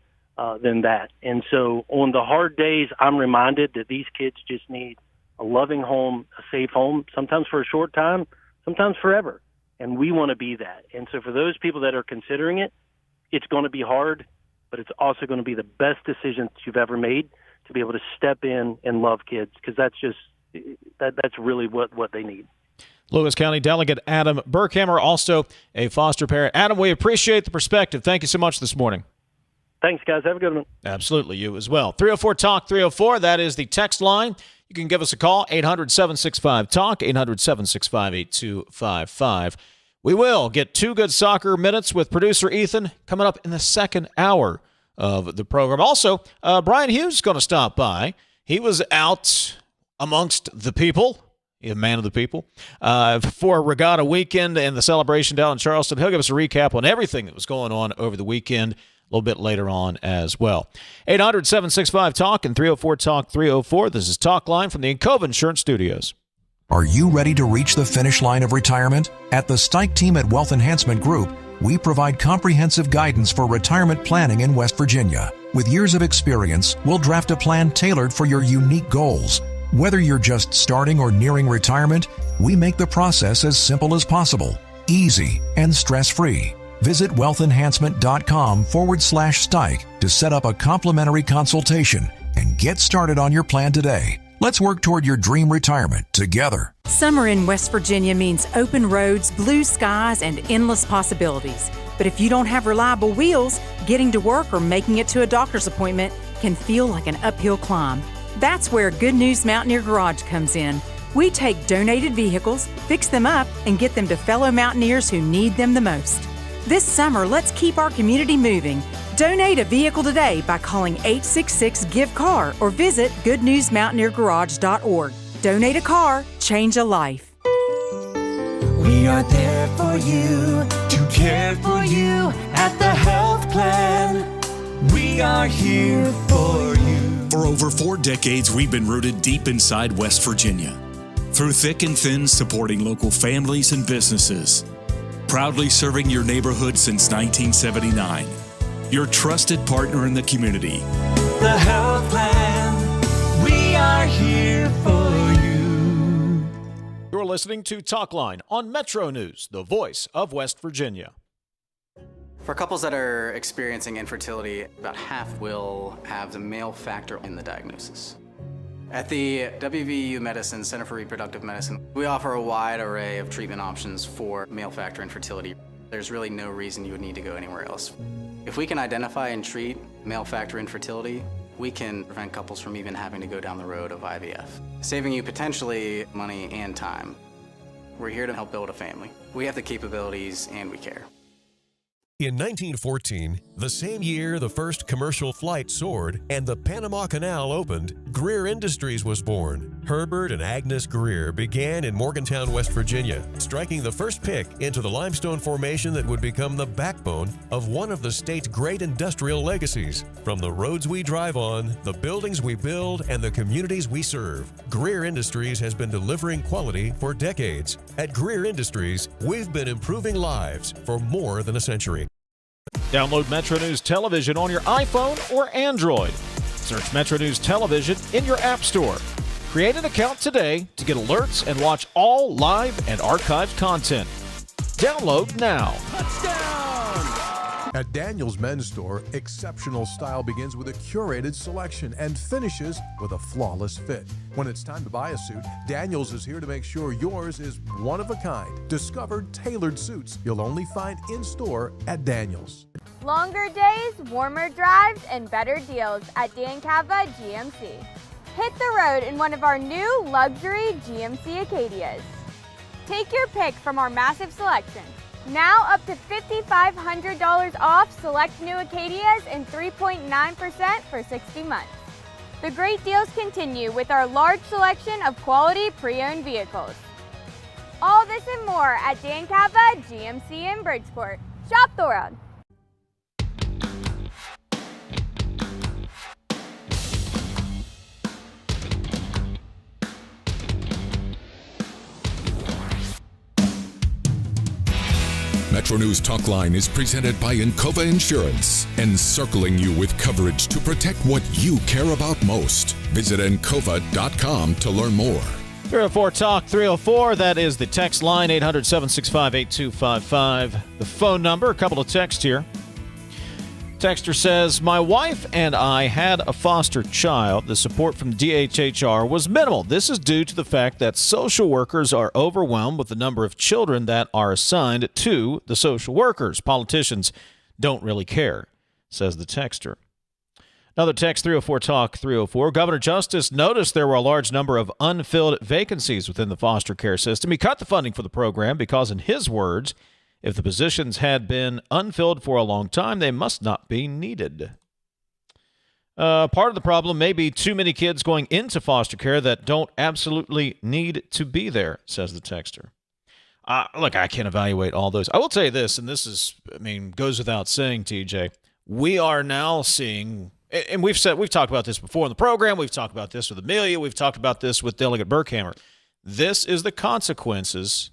than that. And so on the hard days, I'm reminded that these kids just need a loving home, a safe home, sometimes for a short time, sometimes forever. And we want to be that. And so for those people that are considering it, it's going to be hard, but it's also going to be the best decision that you've ever made to be able to step in and love kids, because that's really what they need. Lewis County Delegate Adam Burkhammer, also a foster parent. Adam, we appreciate the perspective. Thank you so much this morning. Thanks, guys. Have a good one. Absolutely. You as well. 304-TALK-304. That is the text line. You can give us a call, 800-765-TALK, 800-765-8255. We will get 2 good soccer minutes with producer Ethan coming up in the second hour of the program. Also, Bryan Hughes is going to stop by. He was out amongst the people, a man of the people, for Regatta Weekend and the celebration down in Charleston. He'll give us a recap on everything that was going on over the weekend a little bit later on as well. 800-765-TALK and 304-TALK-304. This is Talkline from the Encova Insurance Studios. Are you ready to reach the finish line of retirement? At the Stike team at Wealth Enhancement Group, we provide comprehensive guidance for retirement planning in West Virginia. With years of experience, we'll draft a plan tailored for your unique goals. Whether you're just starting or nearing retirement, we make the process as simple as possible, easy, and stress-free. Visit wealthenhancement.com/Stike to set up a complimentary consultation and get started on your plan today. Let's work toward your dream retirement together. Summer in West Virginia means open roads, blue skies, and endless possibilities. But if you don't have reliable wheels, getting to work or making it to a doctor's appointment can feel like an uphill climb. That's where Good News Mountaineer Garage comes in. We take donated vehicles, fix them up, and get them to fellow mountaineers who need them the most. This summer, let's keep our community moving. Donate a vehicle today by calling 866-GIVE-CAR or visit goodnewsmountaineergarage.org. Donate a car, change a life. We are there for you, to care for you at the health plan. We are here for you. For over 4 decades, we've been rooted deep inside West Virginia. Through thick and thin, supporting local families and businesses. Proudly serving your neighborhood since 1979. Your trusted partner in the community. The health plan, we are here for you. You're listening to Talkline on Metro News, the voice of West Virginia. For couples that are experiencing infertility, about half will have the male factor in the diagnosis. At the WVU Medicine Center for Reproductive Medicine, we offer a wide array of treatment options for male factor infertility. There's really no reason you would need to go anywhere else. If we can identify and treat male factor infertility, we can prevent couples from even having to go down the road of IVF, saving you potentially money and time. We're here to help build a family. We have the capabilities and we care. In 1914, the same year the first commercial flight soared and the Panama Canal opened, Greer Industries was born. Herbert and Agnes Greer began in Morgantown, West Virginia, striking the first pick into the limestone formation that would become the backbone of one of the state's great industrial legacies. From the roads we drive on, the buildings we build, and the communities we serve, Greer Industries has been delivering quality for decades. At Greer Industries, we've been improving lives for more than a century. Download Metro News Television on your iPhone or Android. Search Metro News Television in your app store. Create an account today to get alerts and watch all live and archived content. Download now. At Daniel's Men's Store, exceptional style begins with a curated selection and finishes with a flawless fit. When it's time to buy a suit, Daniel's is here to make sure yours is one of a kind. Discover tailored suits you'll only find in-store at Daniel's. Longer days, warmer drives, and better deals at Dan Cava GMC. Hit the road in one of our new luxury GMC Acadias. Take your pick from our massive selection. Now up to $5,500 off select new Acadias and 3.9% for 60 months. The great deals continue with our large selection of quality pre-owned vehicles. All this and more at Dan Cava GMC in Bridgeport. Shop the world. MetroNews Talkline is presented by Encova Insurance, encircling you with coverage to protect what you care about most. Visit Encova.com to learn more. 304 Talk 304, that is the text line, 800-765-8255. The phone number, a couple of texts here. Texter says, my wife and I had a foster child. The support from DHHR was minimal. This is due to the fact that social workers are overwhelmed with the number of children that are assigned to the social workers. Politicians don't really care, says the texter. Another text, 304 Talk 304. Governor Justice noticed there were a large number of unfilled vacancies within the foster care system. He cut the funding for the program because, in his words, if the positions had been unfilled for a long time, they must not be needed. Part of the problem may be too many kids going into foster care that don't absolutely need to be there, says the texter. Look, I can't evaluate all those. I will tell you this, and this is, goes without saying, TJ. We are now seeing, and we've talked about this before in the program. We've talked about this with Amelia. We've talked about this with Delegate Burkhammer. These are the consequences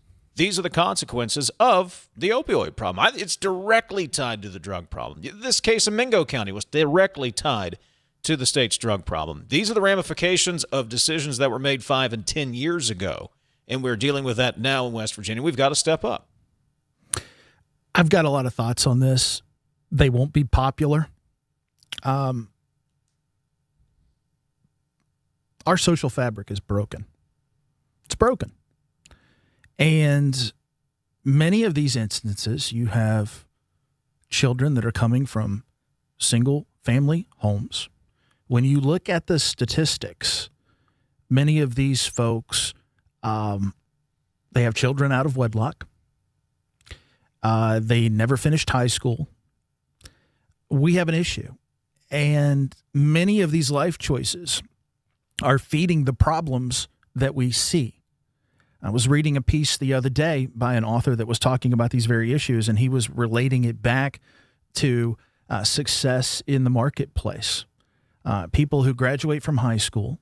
of the opioid problem. It's directly tied to the drug problem. This case in Mingo County was directly tied to the state's drug problem. These are the ramifications of decisions that were made 5 and 10 years ago, and we're dealing with that now in West Virginia. We've got to step up. I've got a lot of thoughts on this. They won't be popular. Our social fabric is broken. It's broken. And many of these instances, you have children that are coming from single-family homes. When you look at the statistics, many of these folks, they have children out of wedlock. They never finished high school. We have an issue. And many of these life choices are feeding the problems that we see. I was reading a piece the other day by an author that was talking about these very issues, and he was relating it back to success in the marketplace. People who graduate from high school,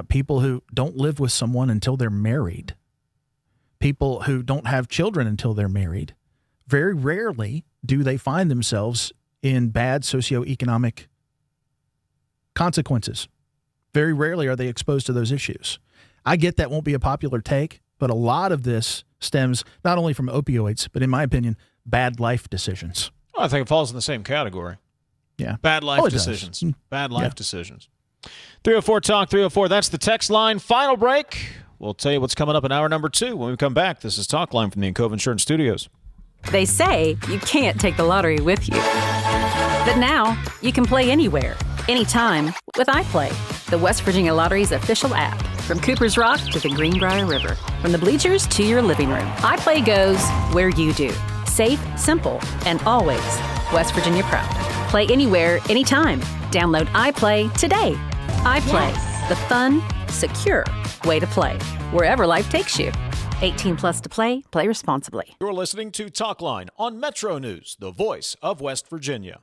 people who don't live with someone until they're married, people who don't have children until they're married. Very rarely do they find themselves in bad socioeconomic consequences. Very rarely are they exposed to those issues. I get that won't be a popular take, but a lot of this stems not only from opioids, but in my opinion, bad life decisions. I think it falls in the same category. Yeah. Bad life decisions. Bad life decisions. 304 Talk 304. That's the text line. Final break. We'll tell you what's coming up in hour number 2 when we come back. This is Talkline from the Encova Insurance Studios. They say you can't take the lottery with you. But now you can play anywhere, anytime with iPlay, the West Virginia Lottery's official app. From Cooper's Rock to the Greenbrier River, from the bleachers to your living room, iPlay goes where you do. Safe, simple, and always West Virginia proud. Play anywhere, anytime. Download iPlay today. iPlay, the fun, secure way to play, wherever life takes you. 18 plus to play. Play responsibly. You're listening to Talkline on Metro News, the voice of West Virginia.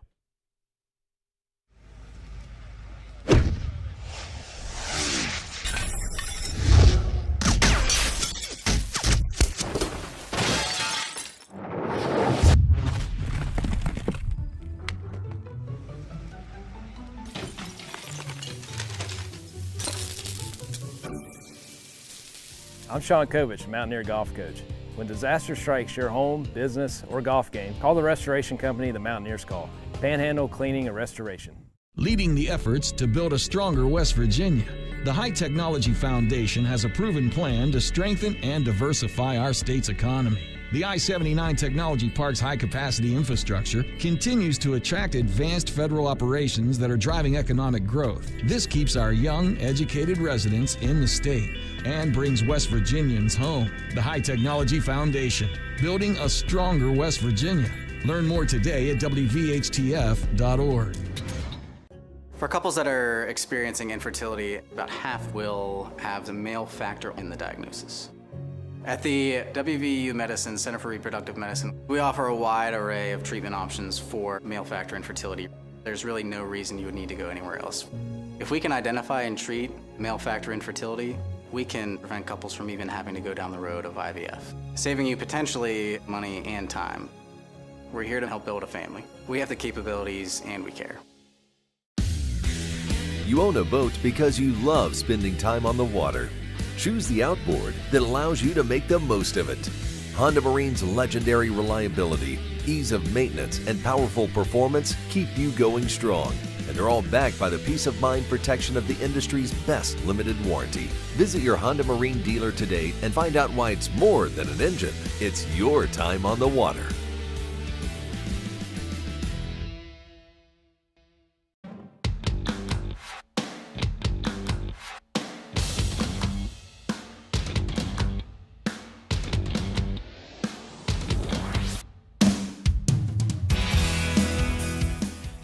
I'm Sean Kovich, Mountaineer Golf Coach. When disaster strikes your home, business, or golf game, call the restoration company the Mountaineers call. Panhandle Cleaning and Restoration. Leading the efforts to build a stronger West Virginia, the High Technology Foundation has a proven plan to strengthen and diversify our state's economy. The I-79 Technology Park's high-capacity infrastructure continues to attract advanced federal operations that are driving economic growth. This keeps our young, educated residents in the state and brings West Virginians home. The High Technology Foundation, building a stronger West Virginia. Learn more today at WVHTF.org. For couples that are experiencing infertility, about half will have the male factor in the diagnosis. At the WVU Medicine Center for Reproductive Medicine, we offer a wide array of treatment options for male factor infertility. There's really no reason you would need to go anywhere else. If we can identify and treat male factor infertility, we can prevent couples from even having to go down the road of IVF, saving you potentially money and time. We're here to help build a family. We have the capabilities and we care. You own a boat because you love spending time on the water. Choose the outboard that allows you to make the most of it. Honda Marine's legendary reliability, ease of maintenance, and powerful performance keep you going strong. And they're all backed by the peace of mind protection of the industry's best limited warranty. Visit your Honda Marine dealer today and find out why it's more than an engine. It's your time on the water.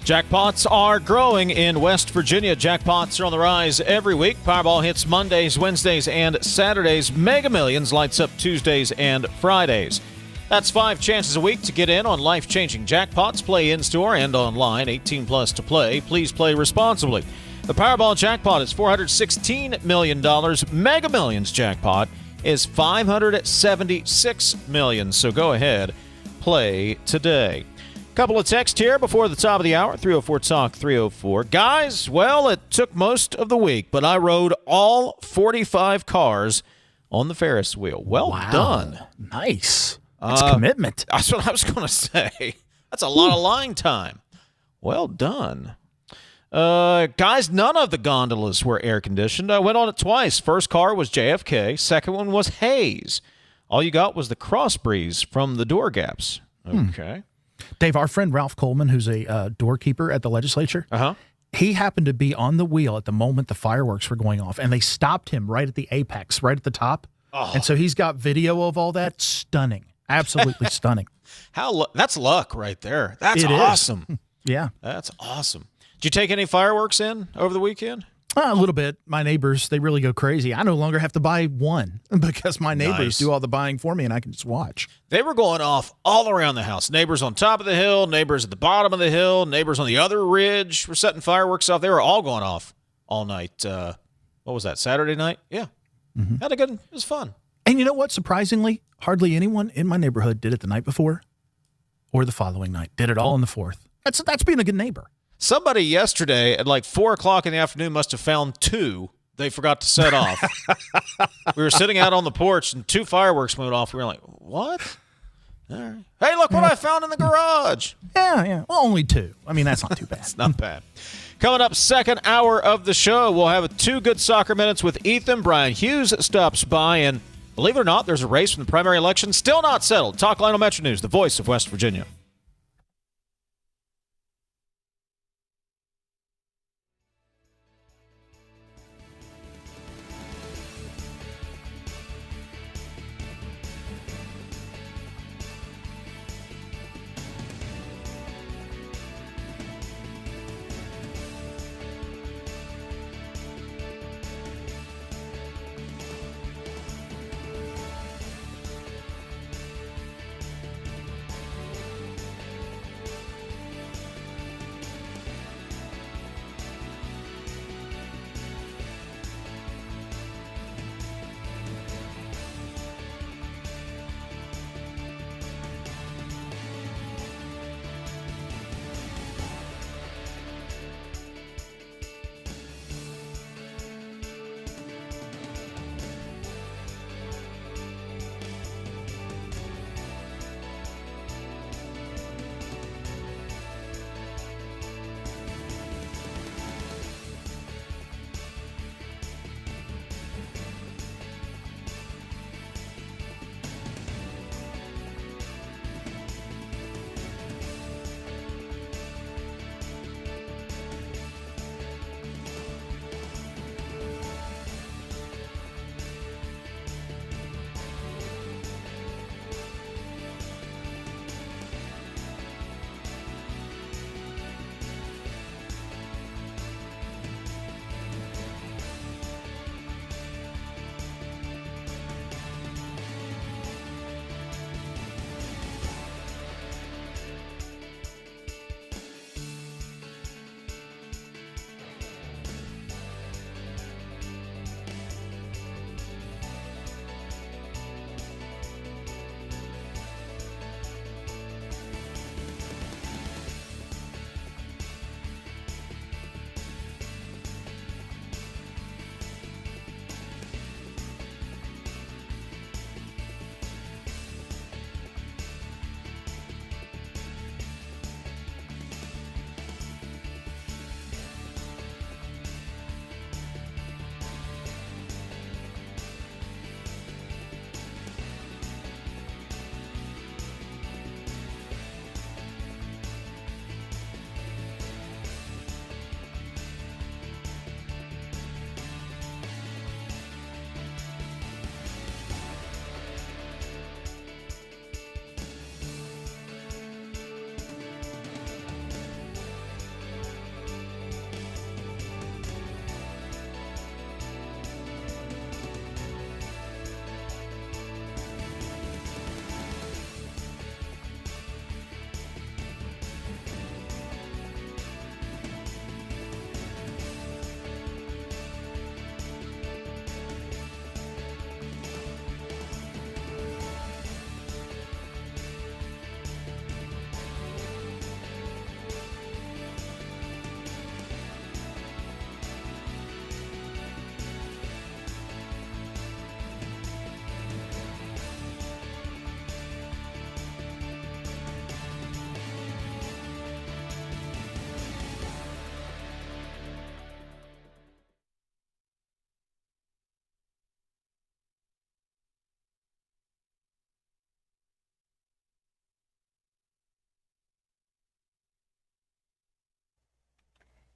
Jackpots are growing in West Virginia. Jackpots are on the rise every week. Powerball hits Mondays, Wednesdays, and Saturdays. Mega Millions lights up Tuesdays and Fridays. That's 5 chances a week to get in on life-changing jackpots. Play in-store and online. 18 plus to play. Please play responsibly. The Powerball jackpot is $416 million. Mega Millions jackpot is $576 million. So go ahead, play today. Couple of texts here before the top of the hour, 304 Talk 304. Guys, well, it took most of the week, but I rode all 45 cars on the Ferris wheel. Well done. Nice. That's commitment. That's what I was going to say. That's a lot of line time. Well done. Guys, none of the gondolas were air-conditioned. I went on it twice. First car was JFK. Second one was Hayes. All you got was the cross breeze from the door gaps. Okay. Dave, our friend Ralph Coleman, who's a doorkeeper at the legislature, he happened to be on the wheel at the moment the fireworks were going off, and they stopped him right at the apex, right at the top. And so he's got video of all that. Stunning. Absolutely stunning. That's luck right there. That's It awesome. is. Yeah. That's awesome. Did you take any fireworks in over the weekend? A little bit. My neighbors, they really go crazy. I no longer have to buy one because my neighbors do all the buying for me and I can just watch. They were going off all around the house. Neighbors on top of the hill, neighbors at the bottom of the hill, neighbors on the other ridge were setting fireworks off. They were all going off all night. What was that, Saturday night? Yeah. Had a good, it was fun. And you know what? Surprisingly, hardly anyone in my neighborhood did it the night before or the following night. Did it all on the 4th. That's being a good neighbor. Somebody yesterday at like 4 o'clock in the afternoon must have found 2 they forgot to set off. We were sitting out on the porch and 2 fireworks went off. We were like, what? All right. Hey, look what I found in the garage. Yeah. Well, only 2. I mean, that's not too bad. It's not bad. Coming up, second hour of the show, we'll have 2 good soccer minutes with Ethan. Bryan Hughes stops by, and believe it or not, there's a race from the primary election still not settled. Talkline on Metro News, the voice of West Virginia.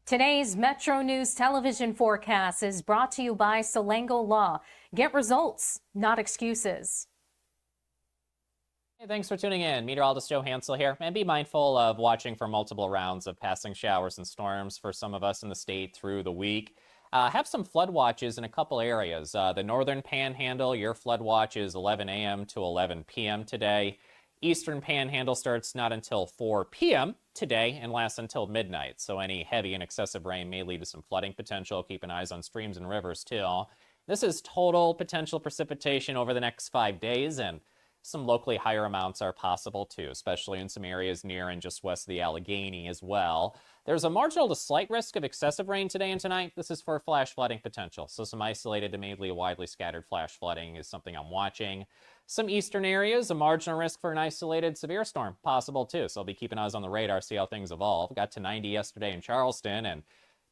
Today's Metro News television forecast is brought to you by Salango Law. Get results, not excuses. Hey, thanks for tuning in. Meteorologist Joe Hansel here. And be mindful of watching for multiple rounds of passing showers and storms for some of us in the state through the week. Have some flood watches in a couple areas. The northern panhandle, your flood watch is 11 a.m. to 11 p.m. today. Eastern panhandle starts not until 4 p.m. today and lasts until midnight. So any heavy and excessive rain may lead to some flooding potential. Keep an eye on streams and rivers too. This is total potential precipitation over the next 5 days, and some locally higher amounts are possible too, especially in some areas near and just west of the Allegheny as well. There's a marginal to slight risk of excessive rain today and tonight. This is for flash flooding potential. So some isolated to mainly widely scattered flash flooding is something I'm watching. Some eastern areas, a marginal risk for an isolated severe storm possible too. So I'll be keeping eyes on the radar, see how things evolve. Got to 90 yesterday in Charleston and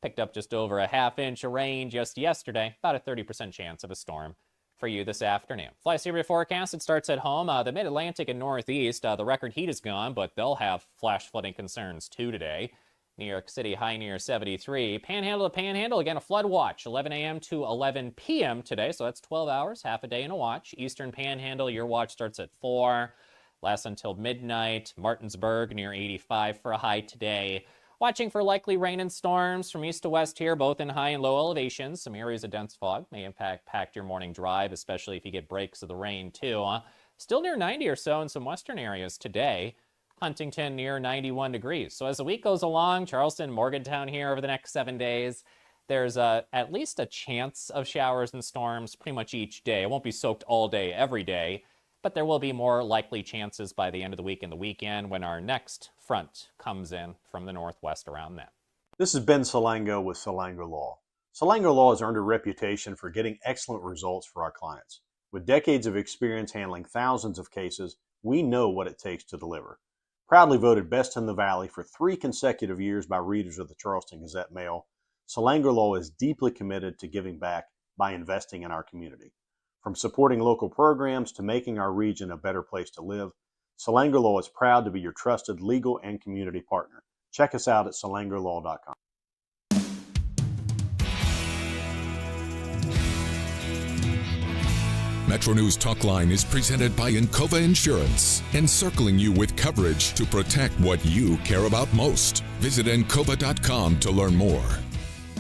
picked up just over a half-inch of rain just yesterday. About a 30% chance of a storm for you this afternoon. Fly Severe forecast, it starts at home. The mid-Atlantic and Northeast, the record heat is gone, but they'll have flash flooding concerns too today. New York City high near 73. Panhandle to Panhandle, again, a flood watch, 11 a.m. to 11 p.m. today, so that's 12 hours, half a day in a watch. Eastern Panhandle, your watch starts at 4, lasts until midnight. Martinsburg near 85 for a high today. Watching for likely rain and storms from east to west here, both in high and low elevations. Some areas of dense fog may impact your morning drive, especially if you get breaks of the rain too. Still near 90 or so in some western areas today. Huntington near 91 degrees. So as the week goes along, Charleston, Morgantown here over the next 7 days, there's at least a chance of showers and storms pretty much each day. It won't be soaked all day, every day, but there will be more likely chances by the end of the week and the weekend when our next front comes in from the northwest around then. This is Ben Salango with Salango Law. Salango Law has earned a reputation for getting excellent results for our clients. With decades of experience handling thousands of cases, we know what it takes to deliver. Proudly voted best in the Valley for 3 consecutive years by readers of the Charleston Gazette-Mail, Salango Law is deeply committed to giving back by investing in our community. From supporting local programs to making our region a better place to live, Salango Law is proud to be your trusted legal and community partner. Check us out at salangolaw.com. MetroNews Talkline is presented by Encova Insurance, encircling you with coverage to protect what you care about most. Visit Encova.com to learn more.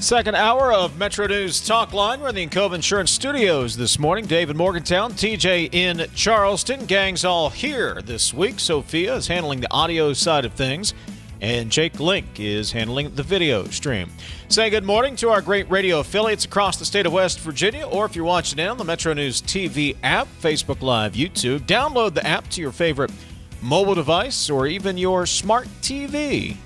Second hour of MetroNews Talkline. We're in the Encova Insurance Studios this morning. Dave in Morgantown, TJ in Charleston. Gang's all here this week. Sophia is handling the audio side of things, and Jake Link is handling the video stream. Say good morning to our great radio affiliates across the state of West Virginia, or if you're watching in on the Metro News TV app, Facebook Live, YouTube, download the app to your favorite mobile device or even your smart TV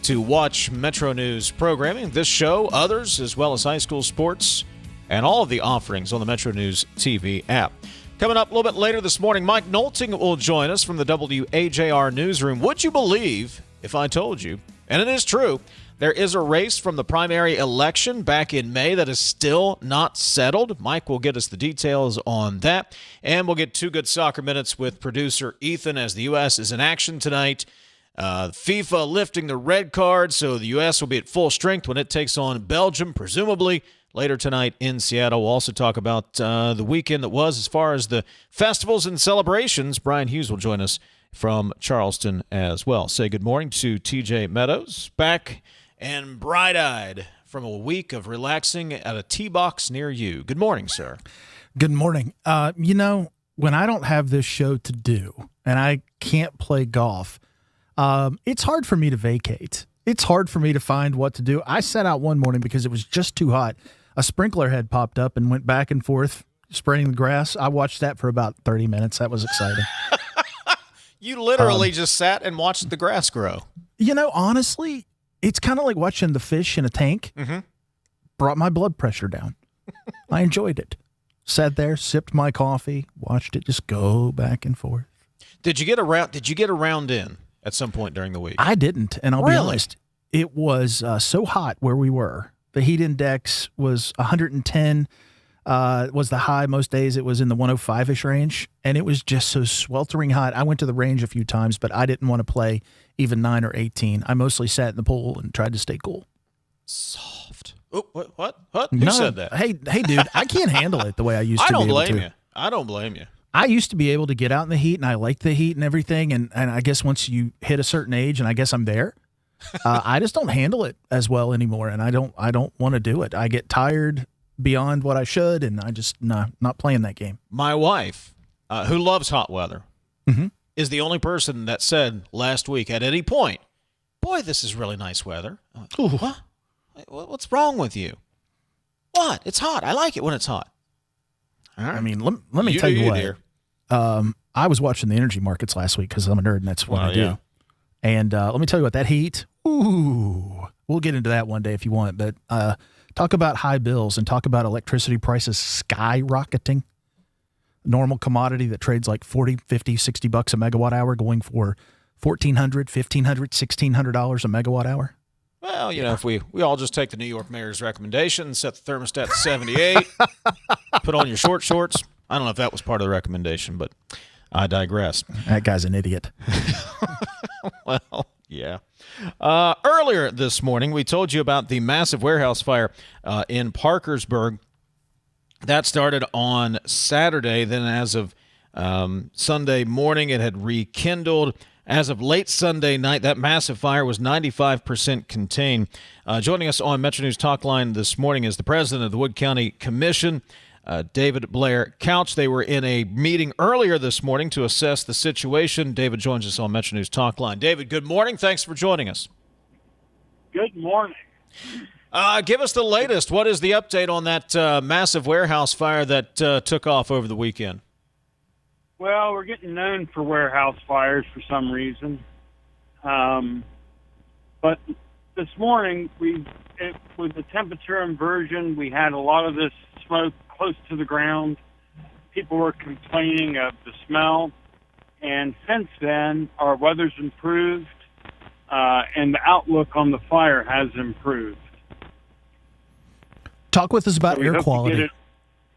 to watch Metro News programming, this show, others, as well as high school sports, and all of the offerings on the Metro News TV app. Coming up a little bit later this morning, Mike Nolting will join us from the WAJR newsroom. Would you believe if I told you, and it is true, there is a race from the primary election back in May that is still not settled. Mike will get us the details on that, and we'll get 2 good soccer minutes with producer Ethan as the U.S. is in action tonight. FIFA lifting the red card, so the U.S. will be at full strength when it takes on Belgium, presumably later tonight in Seattle. We'll also talk about the weekend that was as far as the festivals and celebrations. Bryan Hughes will join us from Charleston as well. Say good morning to TJ Meadows, back and bright-eyed from a week of relaxing at a tee box near you. Good morning, sir. Good morning. When I don't have this show to do and I can't play golf, it's hard for me to vacate. It's hard for me to find what to do. I sat out one morning because it was just too hot. A sprinkler head popped up and went back and forth spraying the grass. I watched that for about 30 minutes. That was exciting. You literally just sat and watched the grass grow. Honestly, it's kind of like watching the fish in a tank. Mm-hmm. Brought my blood pressure down. I enjoyed it. Sat there, sipped my coffee, watched it just go back and forth. Did you get a round in at some point during the week? I didn't, and I'll be honest. It was so hot where we were. The heat index was 110. Was the high. Most days it was in the 105-ish range, and it was just so sweltering hot. I went to the range a few times, but I didn't want to play even 9 or 18. I mostly sat in the pool and tried to stay cool. Soft. Oh, what? Who No, said that? Hey, dude, I can't handle it the way I used to. I don't be able blame to. you. I don't blame you. I used to be able to get out in the heat, and I like the heat and everything. And I guess once you hit a certain age, and I guess I'm there, I just don't handle it as well anymore. And I don't want to do it. I get tired beyond what I should, and I just not playing that game. My wife, who loves hot weather, is the only person that said last week at any point, "Boy, this is really nice weather." What? What's wrong with you? What? It's hot. I like it when it's hot. I mean, let me tell you what. I was watching the energy markets last week because I'm a nerd, and that's what I do. Yeah. And let me tell you what, that heat, ooh, we'll get into that one day if you want. But talk about high bills and talk about electricity prices skyrocketing. Normal commodity that trades like $40, $50, $60 a megawatt hour going for $1,400, $1,500, $1,600 a megawatt hour. Well, if we all just take the New York mayor's recommendation, set the thermostat to 78, put on your short shorts. I don't know if that was part of the recommendation, but I digress. That guy's an idiot. Well, yeah. Earlier this morning, we told you about the massive warehouse fire in Parkersburg. That started on Saturday. Then as of Sunday morning, it had rekindled. As of late Sunday night, that massive fire was 95% contained. Joining us on MetroNews Talkline this morning is the president of the Wood County Commission, David Blair Couch. They were in a meeting earlier this morning to assess the situation. David joins us on MetroNews Talkline. David, good morning. Thanks for joining us. Good morning. Give us the latest. What is the update on that massive warehouse fire that took off over the weekend? Well, we're getting known for warehouse fires for some reason. But this morning, with the temperature inversion, we had a lot of this smoke close to the ground. People were complaining of the smell. And since then, our weather's improved, and the outlook on the fire has improved. Talk with us about air quality.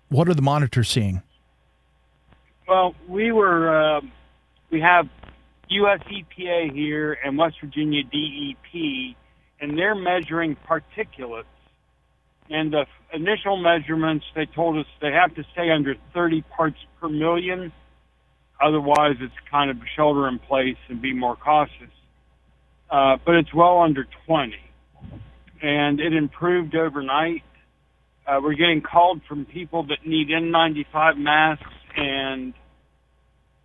What are the monitors seeing? Well, we have U.S. EPA here and West Virginia DEP, and they're measuring particulates. And the initial measurements, they told us they have to stay under 30 parts per million. Otherwise, it's kind of shelter in place and be more cautious. But it's well under 20. And it improved overnight. We're getting called from people that need N95 masks, and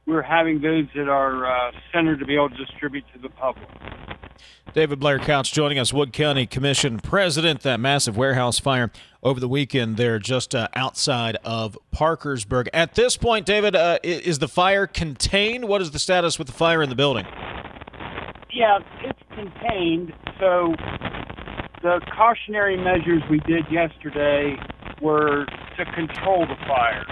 we're having those at our center to be able to distribute to the public. David Blair Couch joining us, Wood County Commission President. That massive warehouse fire over the weekend there just outside of Parkersburg. At this point, David, is the fire contained? What is the status with the fire in the building? Yeah, it's contained. So the cautionary measures we did yesterday were to control the fire.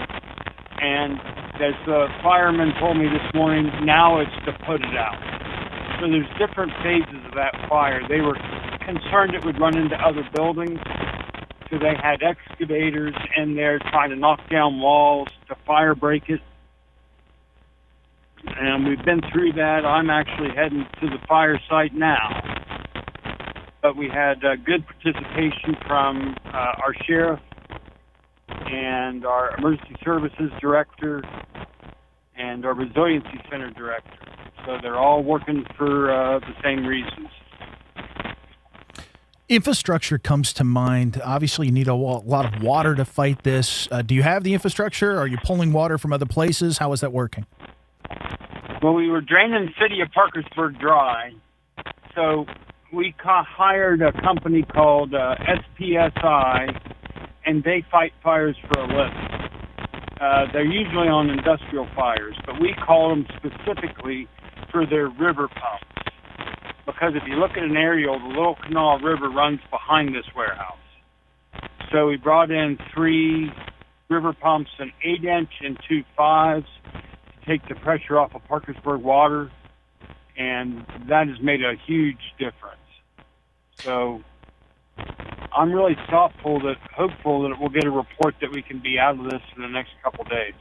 And as the fireman told me this morning, now it's to put it out. So there's different phases of that fire. They were concerned it would run into other buildings, so they had excavators in there trying to knock down walls to fire break it. And we've been through that. I'm actually heading to the fire site now. But we had good participation from our sheriff and our emergency services director and our resiliency center director. So they're all working for the same reasons. Infrastructure comes to mind. Obviously, you need a lot of water to fight this. Do you have the infrastructure? Are you pulling water from other places? How is that working? Well, we were draining the city of Parkersburg dry. So we hired a company called SPSI, and they fight fires for a living. They're usually on industrial fires, but we call them specifically for their river pumps. Because if you look at an aerial, the Little Kanawha River runs behind this warehouse. So we brought in 3 river pumps, an 8-inch and 2 5s, to take the pressure off of Parkersburg water, and that has made a huge difference. So I'm really hopeful that we'll get a report that we can be out of this in the next couple days.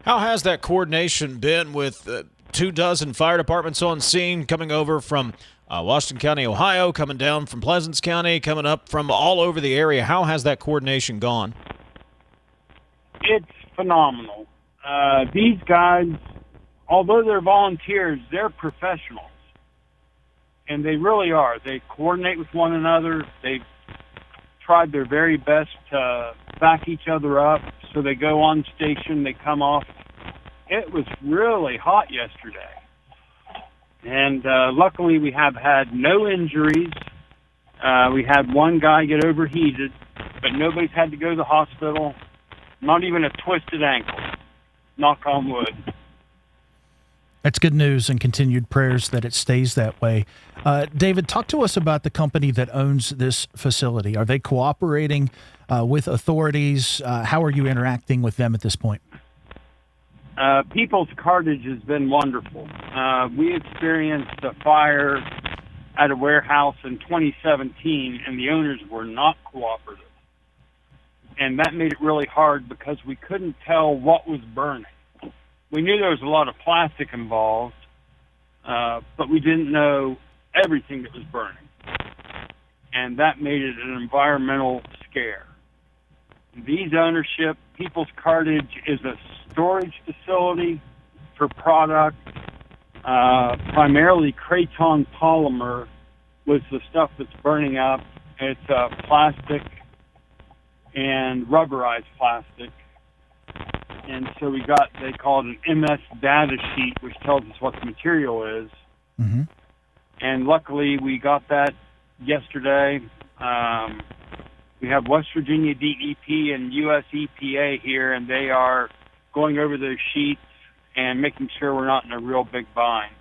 How has that coordination been with 24 fire departments on scene coming over from Washington County, Ohio, coming down from Pleasants County, coming up from all over the area. How has that coordination gone? It's phenomenal. These guys, although they're volunteers, they're professionals. And they really are. They coordinate with one another. They've tried their very best to back each other up. So they go on station, they come off. It was really hot yesterday. And luckily we have had no injuries. We had one guy get overheated, but nobody's had to go to the hospital. Not even a twisted ankle. Knock on wood. That's good news, and continued prayers that it stays that way. David, talk to us about the company that owns this facility. Are they cooperating with authorities? How are you interacting with them at this point? People's Cartage has been wonderful. We experienced a fire at a warehouse in 2017, and the owners were not cooperative. And that made it really hard because we couldn't tell what was burning. We knew there was a lot of plastic involved, but we didn't know everything that was burning. And that made it an environmental scare. These ownership, People's Cartage, is a storage facility for product. Primarily Kraton polymer was the stuff that's burning up. It's plastic and rubberized plastic. And so they call it an MS data sheet, which tells us what the material is. Mm-hmm. And luckily we got that yesterday. We have West Virginia DEP and US EPA here, and they are going over those sheets and making sure we're not in a real big bind.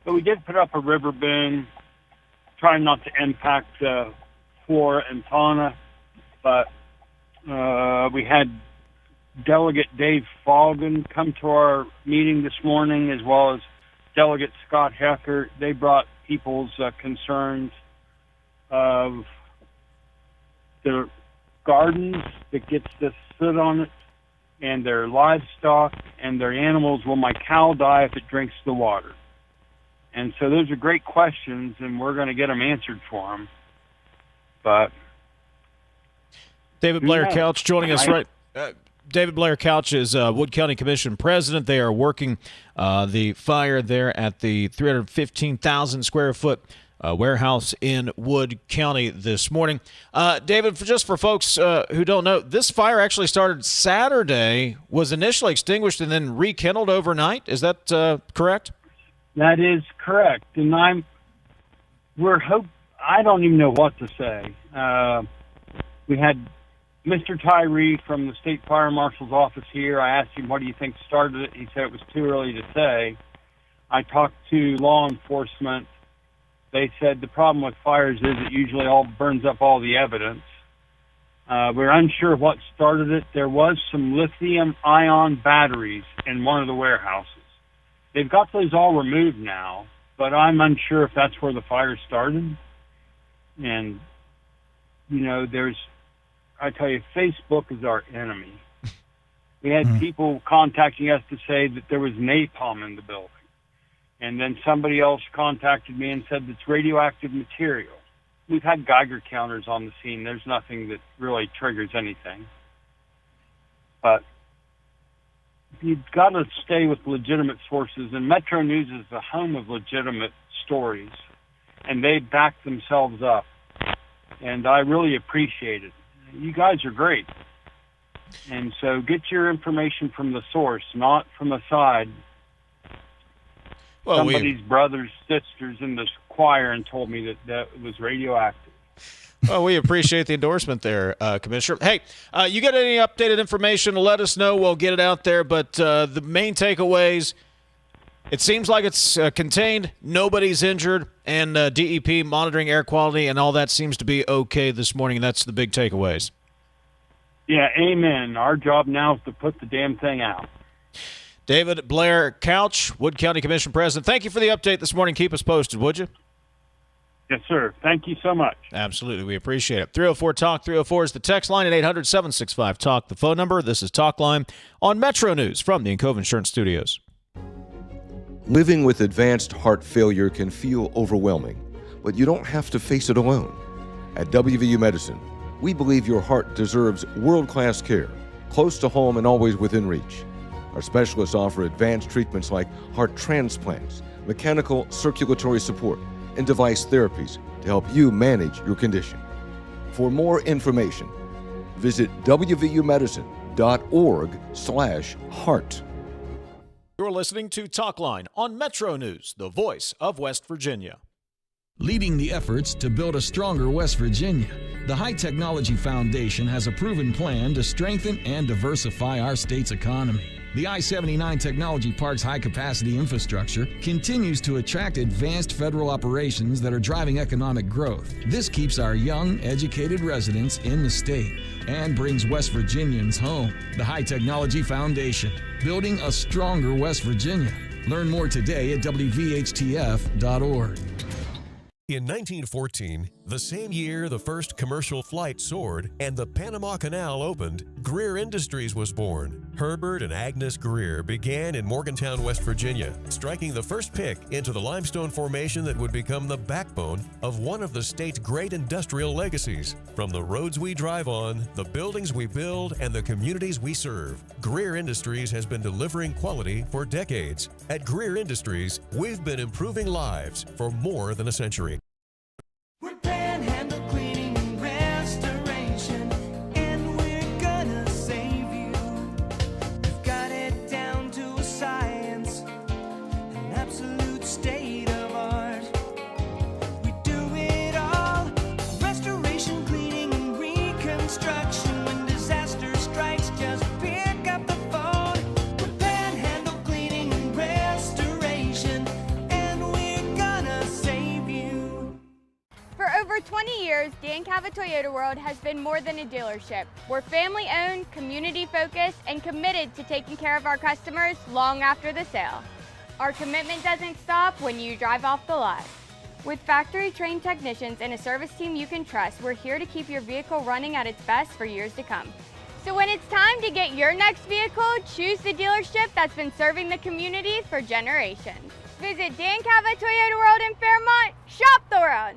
But we did put up a river boom, trying not to impact flora and fauna. But we had Delegate Dave Foggin come to our meeting this morning, as well as Delegate Scott Hecker. They brought people's concerns of their gardens that gets this soot on it, and their livestock and their animals. Will my cow die if it drinks the water? And so those are great questions, and we're going to get them answered for them. But David Blair Couch joining us right. David Blair Couch is Wood County Commission president. They are working the fire there at the 315,000 square foot warehouse in Wood County this morning. David, just for folks who don't know, this fire actually started Saturday, was initially extinguished, and then rekindled overnight. Is that correct? That is correct. And I don't even know what to say. We had Mr. Tyree from the State Fire Marshal's office here. I asked him, what do you think started it? He said it was too early to say. I talked to law enforcement. They said the problem with fires is it usually all burns up all the evidence. We're unsure what started it. There was some lithium-ion batteries in one of the warehouses. They've got those all removed now, but I'm unsure if that's where the fire started. And, I tell you, Facebook is our enemy. We had people contacting us to say that there was napalm in the building. And then somebody else contacted me and said it's radioactive material. We've had Geiger counters on the scene. There's nothing that really triggers anything. But you've got to stay with legitimate sources, and MetroNews is the home of legitimate stories, and they back themselves up. And I really appreciate it. You guys are great. And so get your information from the source, not from the side. Well, Somebody's brothers, sisters in this choir and told me that it was radioactive. Well, we appreciate the endorsement there, Commissioner. Hey, you got any updated information? Let us know. We'll get it out there. But the main takeaways, it seems like it's contained. Nobody's injured. And DEP monitoring air quality and all that seems to be okay this morning. That's the big takeaways. Yeah, amen. Our job now is to put the damn thing out. David Blair Couch, Wood County Commission President. Thank you for the update this morning. Keep us posted, would you? Yes, sir. Thank you so much. Absolutely. We appreciate it. 304-TALK. 304 is the text line at 800-765-TALK. The phone number. This is Talkline on Metro News from the Encova Insurance Studios. Living with advanced heart failure can feel overwhelming. but you don't have to face it alone. At WVU Medicine, we believe your heart deserves world-class care, close to home and always within reach. Our specialists offer advanced treatments like heart transplants, mechanical circulatory support, and device therapies to help you manage your condition. For more information, visit wvumedicine.org/heart. You're listening to Talkline on Metro News, the voice of West Virginia. Leading the efforts to build a stronger West Virginia, the High Technology Foundation has a proven plan to strengthen and diversify our state's economy. The I-79 Technology Park's high-capacity infrastructure continues to attract advanced federal operations that are driving economic growth. This keeps our young, educated residents in the state and brings West Virginians home. The High Technology Foundation, building a stronger West Virginia. Learn more today at wvhtf.org. In 1914, the same year the first commercial flight soared and the Panama Canal opened, Greer Industries was born. Herbert and Agnes Greer began in Morgantown, West Virginia, striking the first pick into the limestone formation that would become the backbone of one of the state's great industrial legacies. From the roads we drive on, the buildings we build, and the communities we serve, Greer Industries has been delivering quality for decades. At Greer Industries, we've been improving lives for more than a century. We're Panhandle Cleaning and Restoration, and we're gonna save you. We've got it down to a science, an absolute state of art. We do it all, restoration, cleaning, and reconstruction. When disaster strikes, just pick up the phone. We're Panhandle Cleaning and Restoration, and we're gonna save you. For over 20 years, Dan Cava Toyota World has been more than a dealership. We're family-owned, community-focused, and committed to taking care of our customers long after the sale. Our commitment doesn't stop when you drive off the lot. With factory-trained technicians and a service team you can trust, we're here to keep your vehicle running at its best for years to come. So when it's time to get your next vehicle, choose the dealership that's been serving the community for generations. Visit Dan Cava Toyota World in Fairmont. Shop the world.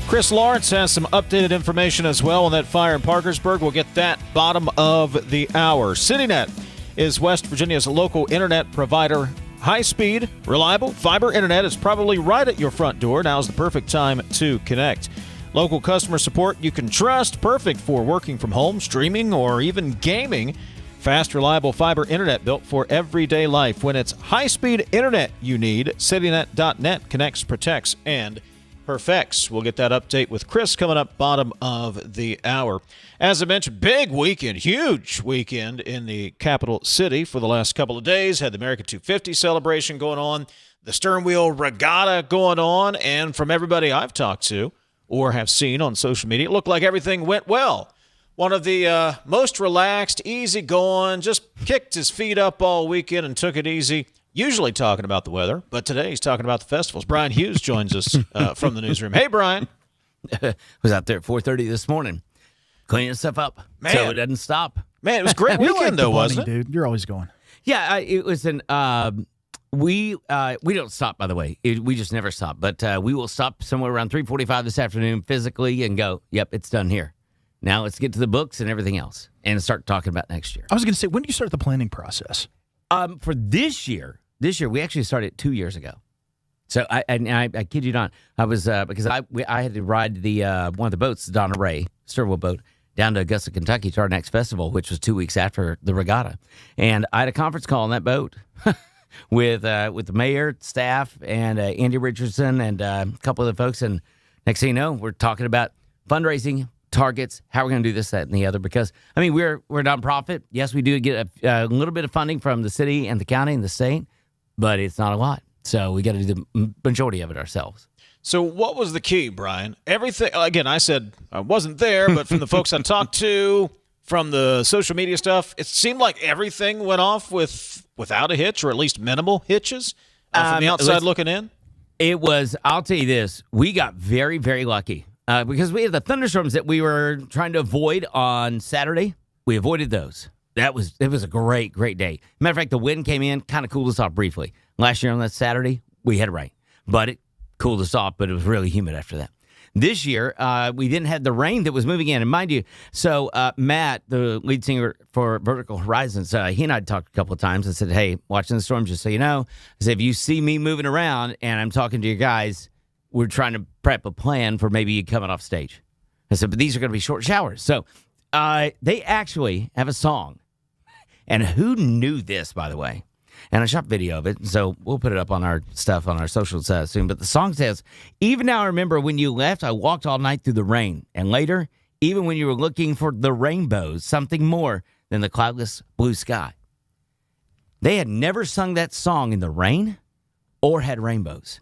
Chris Lawrence has some updated information as well on that fire in Parkersburg. We'll get that bottom of the hour. CityNet is West Virginia's local internet provider. High-speed, reliable fiber internet is probably right at your front door. Now's the perfect time to connect. Local customer support you can trust, perfect for working from home, streaming, or even gaming. Fast, reliable fiber internet built for everyday life. When it's high-speed internet you need, citynet.net connects, protects, and perfects. We'll get that update with Chris coming up bottom of the hour. As I mentioned, big weekend, huge weekend in the capital city for the last couple of days. Had the American 250 celebration going on, the Stern Wheel Regatta going on, and from everybody I've talked to or have seen on social media, it looked like everything went well. One of the most relaxed, easygoing, just kicked his feet up all weekend and took it easy. Usually talking about the weather, but today he's talking about the festivals. Bryan Hughes joins us from the newsroom. Hey, Bryan. Was out there at 4:30 this morning, cleaning stuff up, so it doesn't stop. Man, it was a great weekend, though, wasn't it? Dude, you're always going. Yeah, it was an. We don't stop, by the way. We just never stop. But we will stop somewhere around 3:45 this afternoon physically and go. Yep, it's done here. Now let's get to the books and everything else and start talking about next year. I was going to say, when do you start the planning process? For this year. This year, we actually started 2 years ago. So I kid you not, I was because I had to ride the one of the boats, the Donna Ray Sternwell boat, down to Augusta, Kentucky to our next festival, which was 2 weeks after the regatta. And I had a conference call on that boat with the mayor, staff, and Andy Richardson and a couple of the folks. And next thing you know, we're talking about fundraising targets, how we're going to do this, that, and the other. Because I mean, we're a nonprofit. Yes, we do get a little bit of funding from the city and the county and the state. But it's not a lot, so we got to do the majority of it ourselves. So what was the key, Bryan? Everything, again, I said I wasn't there, but from the folks I talked to, from the social media stuff, it seemed like everything went off without a hitch, or at least minimal hitches. From the outside looking in? It was, I'll tell you this, we got very, very lucky because we had the thunderstorms that we were trying to avoid on Saturday. We avoided those. It was a great, great day. Matter of fact, the wind came in, kind of cooled us off briefly. Last year on that Saturday, we had rain, but it cooled us off, but it was really humid after that. This year, we didn't have the rain that was moving in. And mind you, so Matt, the lead singer for Vertical Horizons, he and I talked a couple of times and said, hey, watching the storm, just so you know, I said, if you see me moving around and I'm talking to your guys, we're trying to prep a plan for maybe you coming off stage. I said, but these are going to be short showers. So they actually have a song. And who knew this, by the way? And I shot video of it, so we'll put it up on our stuff on our socials soon. But the song says, even now I remember when you left, I walked all night through the rain. And later, even when you were looking for the rainbows, something more than the cloudless blue sky. They had never sung that song in the rain or had rainbows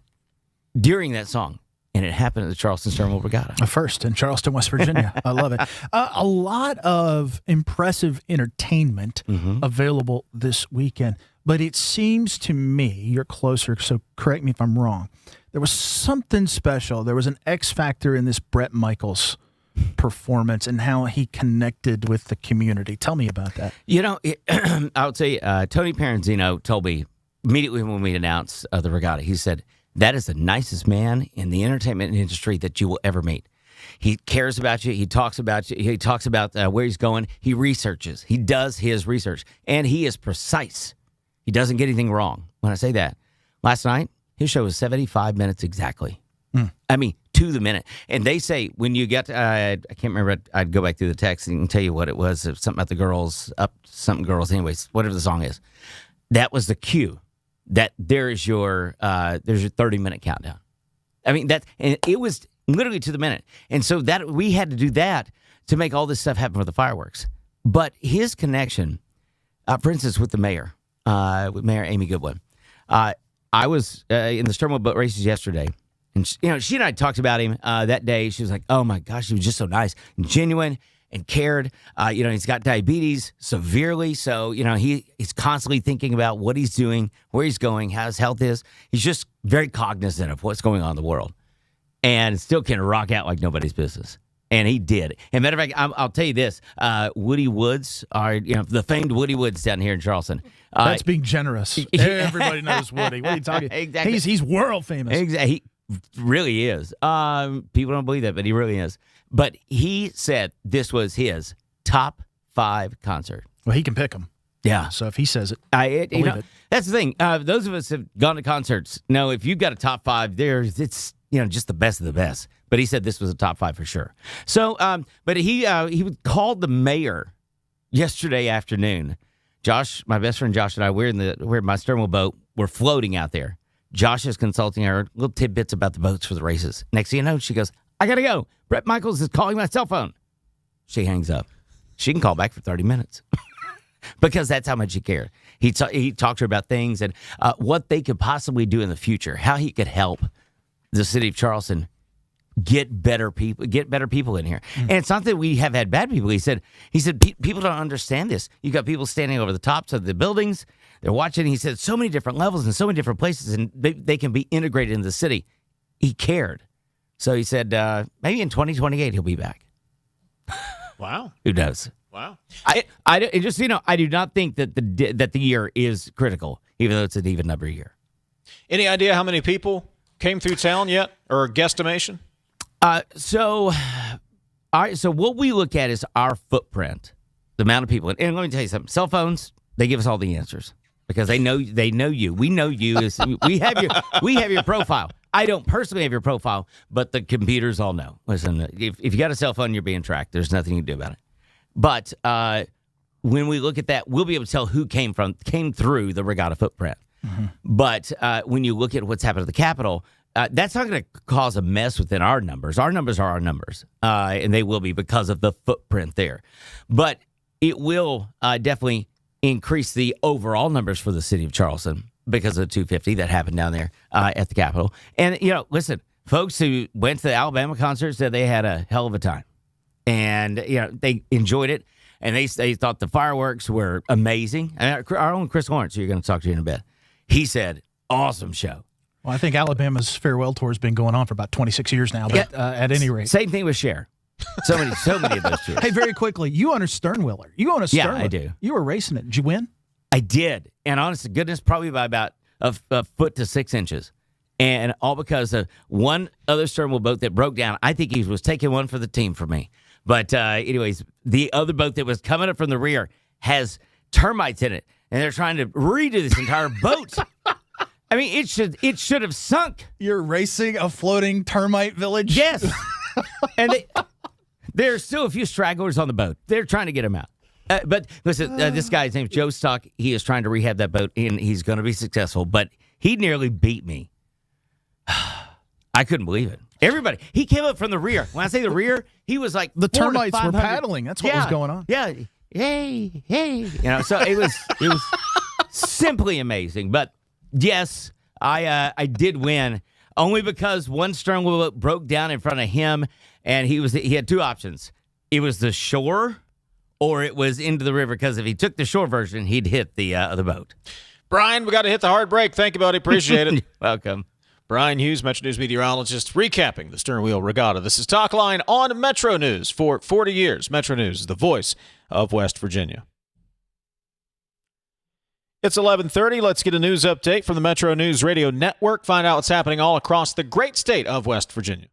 during that song. And it happened at the Charleston Thermal Regatta. A first in Charleston, West Virginia. I love it. A lot of impressive entertainment available this weekend. But it seems to me, you're closer, so correct me if I'm wrong, there was something special. There was an X factor in this Bret Michaels performance and how he connected with the community. Tell me about that. You know, I'll tell you, Tony Paranzino told me immediately when we announced the regatta, he said, that is the nicest man in the entertainment industry that you will ever meet. He cares about you. He talks about you. He talks about where he's going. He researches. He does his research. And he is precise. He doesn't get anything wrong. When I say that, last night, his show was 75 minutes exactly. I mean, to the minute. And they say when you get, I can't remember, I'd go back through the text and tell you what it was. It was something about the girls, anyways, whatever the song is. That was the cue that there's your 30-minute countdown. I mean, and it was literally to the minute. And so that we had to do that to make all this stuff happen for the fireworks. But his connection, for instance, with the mayor, with Mayor Amy Goodwin. I was in the Sturmel boat races yesterday, and she and I talked about him that day. She was like, "Oh my gosh, he was just so nice and genuine and cared." He's got diabetes severely, so he's constantly thinking about what he's doing, where he's going, how his health is. He's just very cognizant of what's going on in the world, and still can rock out like nobody's business. And he did. And matter of fact, I'll tell you this: Woody Woods are, the famed Woody Woods down here in Charleston. That's being generous. Everybody knows Woody. What are you talking? Exactly. He's world famous. Exactly. He really is. People don't believe that, but he really is. But he said this was his top 5 concert. Well, he can pick them. Yeah. So if he says it, believe it. That's the thing. Those of us have gone to concerts. No, if you've got a top 5, it's just the best of the best. But he said this was a top 5 for sure. So, but he called the mayor yesterday afternoon. Josh, my best friend Josh and I, we're in my Sturmel boat. We're floating out there. Josh is consulting her little tidbits about the boats for the races. Next thing you know, she goes, "I gotta go. Bret Michaels is calling my cell phone." She hangs up. She can call back for 30 minutes. Because that's how much he cared. He talked to her about things and what they could possibly do in the future, how he could help the city of Charleston get better people in here. And it's not that we have had bad people. He said people don't understand this. You've got people standing over the tops of the buildings. They're watching. He said so many different levels and so many different places, and they can be integrated in the city. He cared. So he said maybe in 2028 he'll be back. Wow. Who knows? Wow. I do not think that the year is critical, even though it's an even number year. Any idea how many people came through town yet, or guesstimation? So what we look at is our footprint, the amount of people. And let me tell you something. Cell phones, they give us all the answers because they know you. We know you. We have your profile. I don't personally have your profile, but the computers all know. Listen, if you got a cell phone, you're being tracked. There's nothing you can do about it. But when we look at that, we'll be able to tell who came through the regatta footprint. Mm-hmm. But when you look at what's happened at the Capitol, that's not going to cause a mess within our numbers. Our numbers are our numbers, and they will be because of the footprint there. But it will definitely increase the overall numbers for the city of Charleston because of the 250 that happened down there at the Capitol. And, listen, folks who went to the Alabama concert said they had a hell of a time. And, they enjoyed it. And they thought the fireworks were amazing. And our own Chris Lawrence, who you're going to talk to in a bit, he said Awesome show. Well, I think Alabama's farewell tour has been going on for about 26 years now, but at any rate. Same thing with Cher. So many of those tours. Hey, very quickly, you own a Sternwheeler. You own a Sternwheeler. Yeah, I do. You were racing it. Did you win? I did. And honest to goodness, probably by about a foot to 6 inches. And all because of one other sternwheel boat that broke down. I think he was taking one for the team for me. But anyways, the other boat that was coming up from the rear has termites in it. And they're trying to redo this entire boat. I mean, it should have sunk. You're racing a floating termite village? Yes. And there's still a few stragglers on the boat. They're trying to get them out. But listen, this guy's name's Joe Stock. He is trying to rehab that boat, and he's going to be successful. But he nearly beat me. I couldn't believe it. Everybody, he came up from the rear. When I say the rear, he was like the termites were paddling. That's what was going on. Yeah, hey, so it was simply amazing. But yes, I did win only because one sternwheel boat broke down in front of him, and he had two options. It was the shore, or it was into the river. Because if he took the shore version, he'd hit the boat. Brian, we got to hit the hard break. Thank you, buddy. Appreciate it. Welcome. Bryan Hughes, Metro News meteorologist, recapping the Sternwheel Regatta. This is Talkline on Metro News. For 40 years, Metro News is the voice of West Virginia. It's 11:30. Let's get a news update from the Metro News Radio Network. Find out what's happening all across the great state of West Virginia.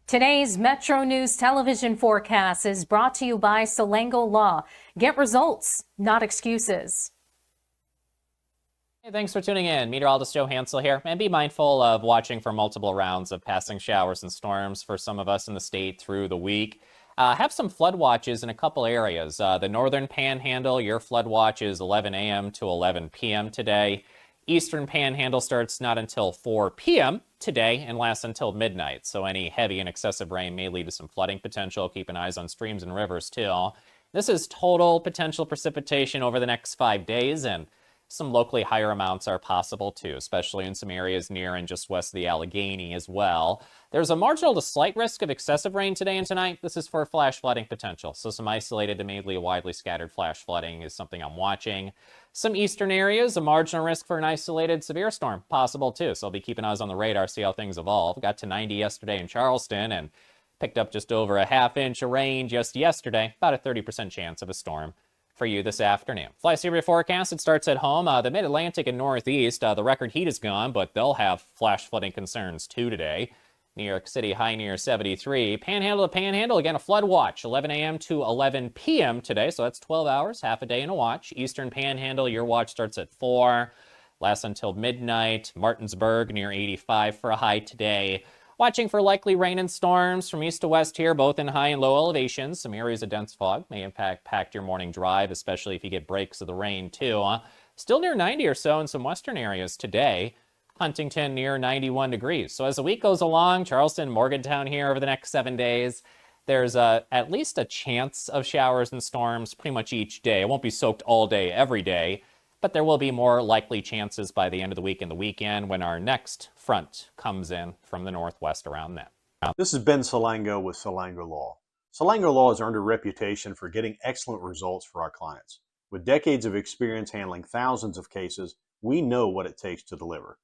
Today's Metro News television forecast is brought to you by Salango Law. Get results, not excuses. Hey, thanks for tuning in. Meteorologist Joe Hansel here. And be mindful of watching for multiple rounds of passing showers and storms for some of us in the state through the week. Have some flood watches in a couple areas. The northern panhandle, your flood watch is 11 a.m. to 11 p.m. today. Eastern panhandle starts not until 4 p.m. today and lasts until midnight. So any heavy and excessive rain may lead to some flooding potential. Keep an eye on streams and rivers too. This is total potential precipitation over the next 5 days, and some locally higher amounts are possible too, especially in some areas near and just west of the Allegheny as well. There's a marginal to slight risk of excessive rain today and tonight. This is for flash flooding potential. So some isolated to mainly widely scattered flash flooding is something I'm watching. Some eastern areas, a marginal risk for an isolated severe storm possible too. So I'll be keeping eyes on the radar, see how things evolve. Got to 90 yesterday in Charleston and picked up just over a half inch of rain just yesterday. About a 30% chance of a storm for you this afternoon. Fly Severe forecast, it starts at home. The mid-Atlantic and Northeast, the record heat is gone, but they'll have flash flooding concerns too today. New York City high near 73. Panhandle to Panhandle, again, a flood watch, 11 a.m. to 11 p.m. today, so that's 12 hours, half a day in a watch. Eastern Panhandle, your watch starts at 4, lasts until midnight. Martinsburg near 85 for a high today. Watching for likely rain and storms from east to west here, both in high and low elevations. Some areas of dense fog may impact your morning drive, especially if you get breaks of the rain too. Still near 90 or so in some western areas today. Huntington near 91 degrees. So as the week goes along, Charleston, Morgantown here over the next 7 days, there's at least a chance of showers and storms pretty much each day. It won't be soaked all day, every day, but there will be more likely chances by the end of the week and the weekend when our next front comes in from the northwest around then. This is Ben Salango with Salango Law. Salango Law has earned a reputation for getting excellent results for our clients. With decades of experience handling thousands of cases, we know what it takes to deliver.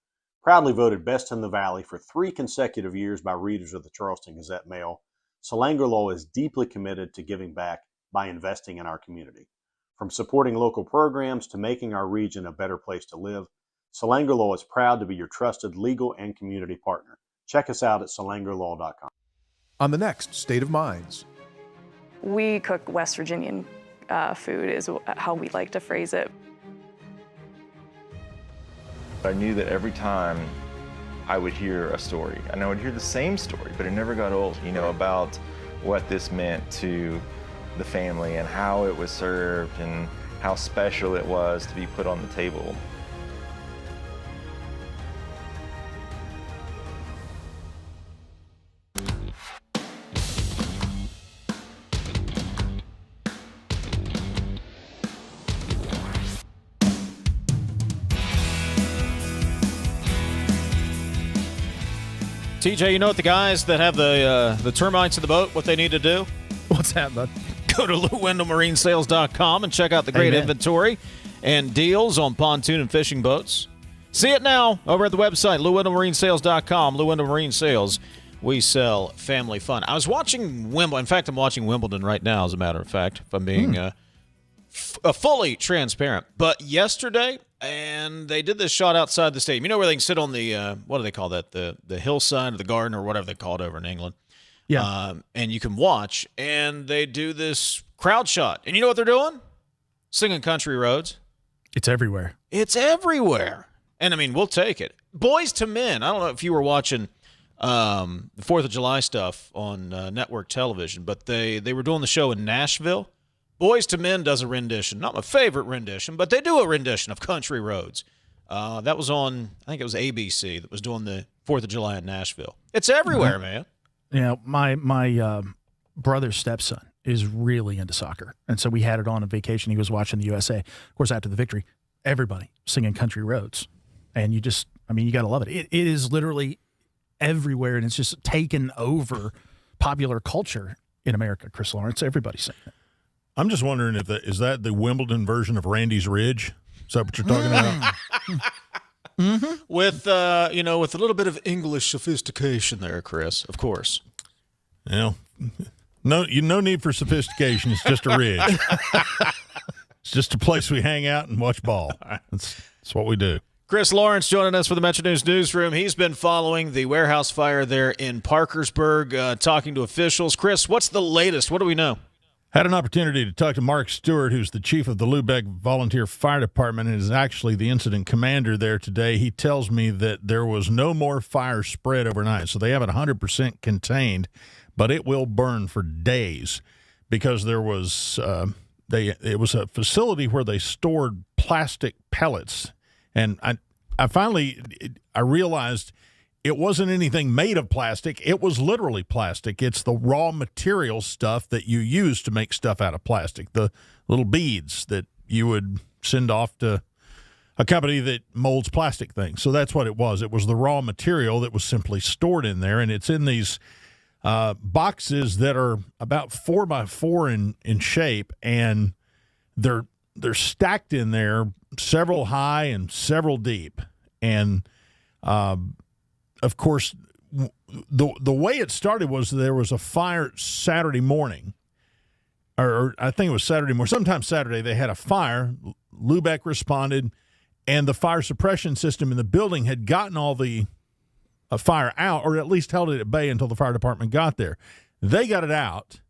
Proudly voted Best in the Valley for 3 consecutive years by readers of the Charleston Gazette-Mail, Salango Law is deeply committed to giving back by investing in our community. From supporting local programs to making our region a better place to live, Salango Law is proud to be your trusted legal and community partner. Check us out at salangolaw.com. On the next State of Minds. We cook West Virginian food is how we like to phrase it. I knew that every time I would hear a story, and I would hear the same story, but it never got old, about what this meant to the family and how it was served and how special it was to be put on the table. TJ, you know what the guys that have the termites in the boat, what they need to do? What's that, bud? Go to LouWendellMarineSales.com and check out the great inventory and deals on pontoon and fishing boats. See it now over at the website, LewWendellMarineSales.com. Lew Wendell Marine Sales. We sell family fun. I was watching Wimbledon. In fact, I'm watching Wimbledon right now, as a matter of fact, if I'm being fully transparent. But yesterday, and they did this shot outside the stadium. You know where they can sit on the, what do they call that? The hillside of the garden or whatever they call it over in England. Yeah. And you can watch, and they do this crowd shot. And you know what they're doing? Singing Country Roads. It's everywhere. It's everywhere. And, I mean, we'll take it. Boys to Men. I don't know if you were watching the 4th of July stuff on network television, but they were doing the show in Nashville. Boys to Men does a rendition. Not my favorite rendition, but they do a rendition of Country Roads. That was on, I think it was ABC that was doing the 4th of July in Nashville. It's everywhere, man. You know, my brother's stepson is really into soccer, and so we had it on vacation. He was watching the USA. Of course, after the victory, everybody singing Country Roads. And you just, I mean, you got to love it. It is literally everywhere, and it's just taken over popular culture in America, Chris Lawrence. Everybody's saying it. I'm just wondering if is that the Wimbledon version of Randy's Ridge? Is that what you're talking about? Mm-hmm. With, with a little bit of English sophistication there, Chris, of course. No need for sophistication. It's just a ridge. It's just a place we hang out and watch ball. That's what we do. Chris Lawrence joining us for the Metro News Newsroom. He's been following the warehouse fire there in Parkersburg, talking to officials. Chris, what's the latest? What do we know? Had an opportunity to talk to Mark Stewart, who's the chief of the Lubeck Volunteer Fire Department and is actually the incident commander there today. He tells me that there was no more fire spread overnight, so they have it 100% contained, but it will burn for days because there was it was a facility where they stored plastic pellets. And I finally realized it wasn't anything made of plastic. It was literally plastic. It's the raw material stuff that you use to make stuff out of plastic, the little beads that you would send off to a company that molds plastic things. So that's what it was. It was the raw material that was simply stored in there, and it's in these boxes that are about 4 by 4 in shape, and they're stacked in there, several high and several deep. And, of course, the way it started was there was a fire Saturday morning, or I think it was Saturday morning. Sometime Saturday they had a fire. Lubeck responded, and the fire suppression system in the building had gotten all the fire out, or at least held it at bay until the fire department got there. They got it out.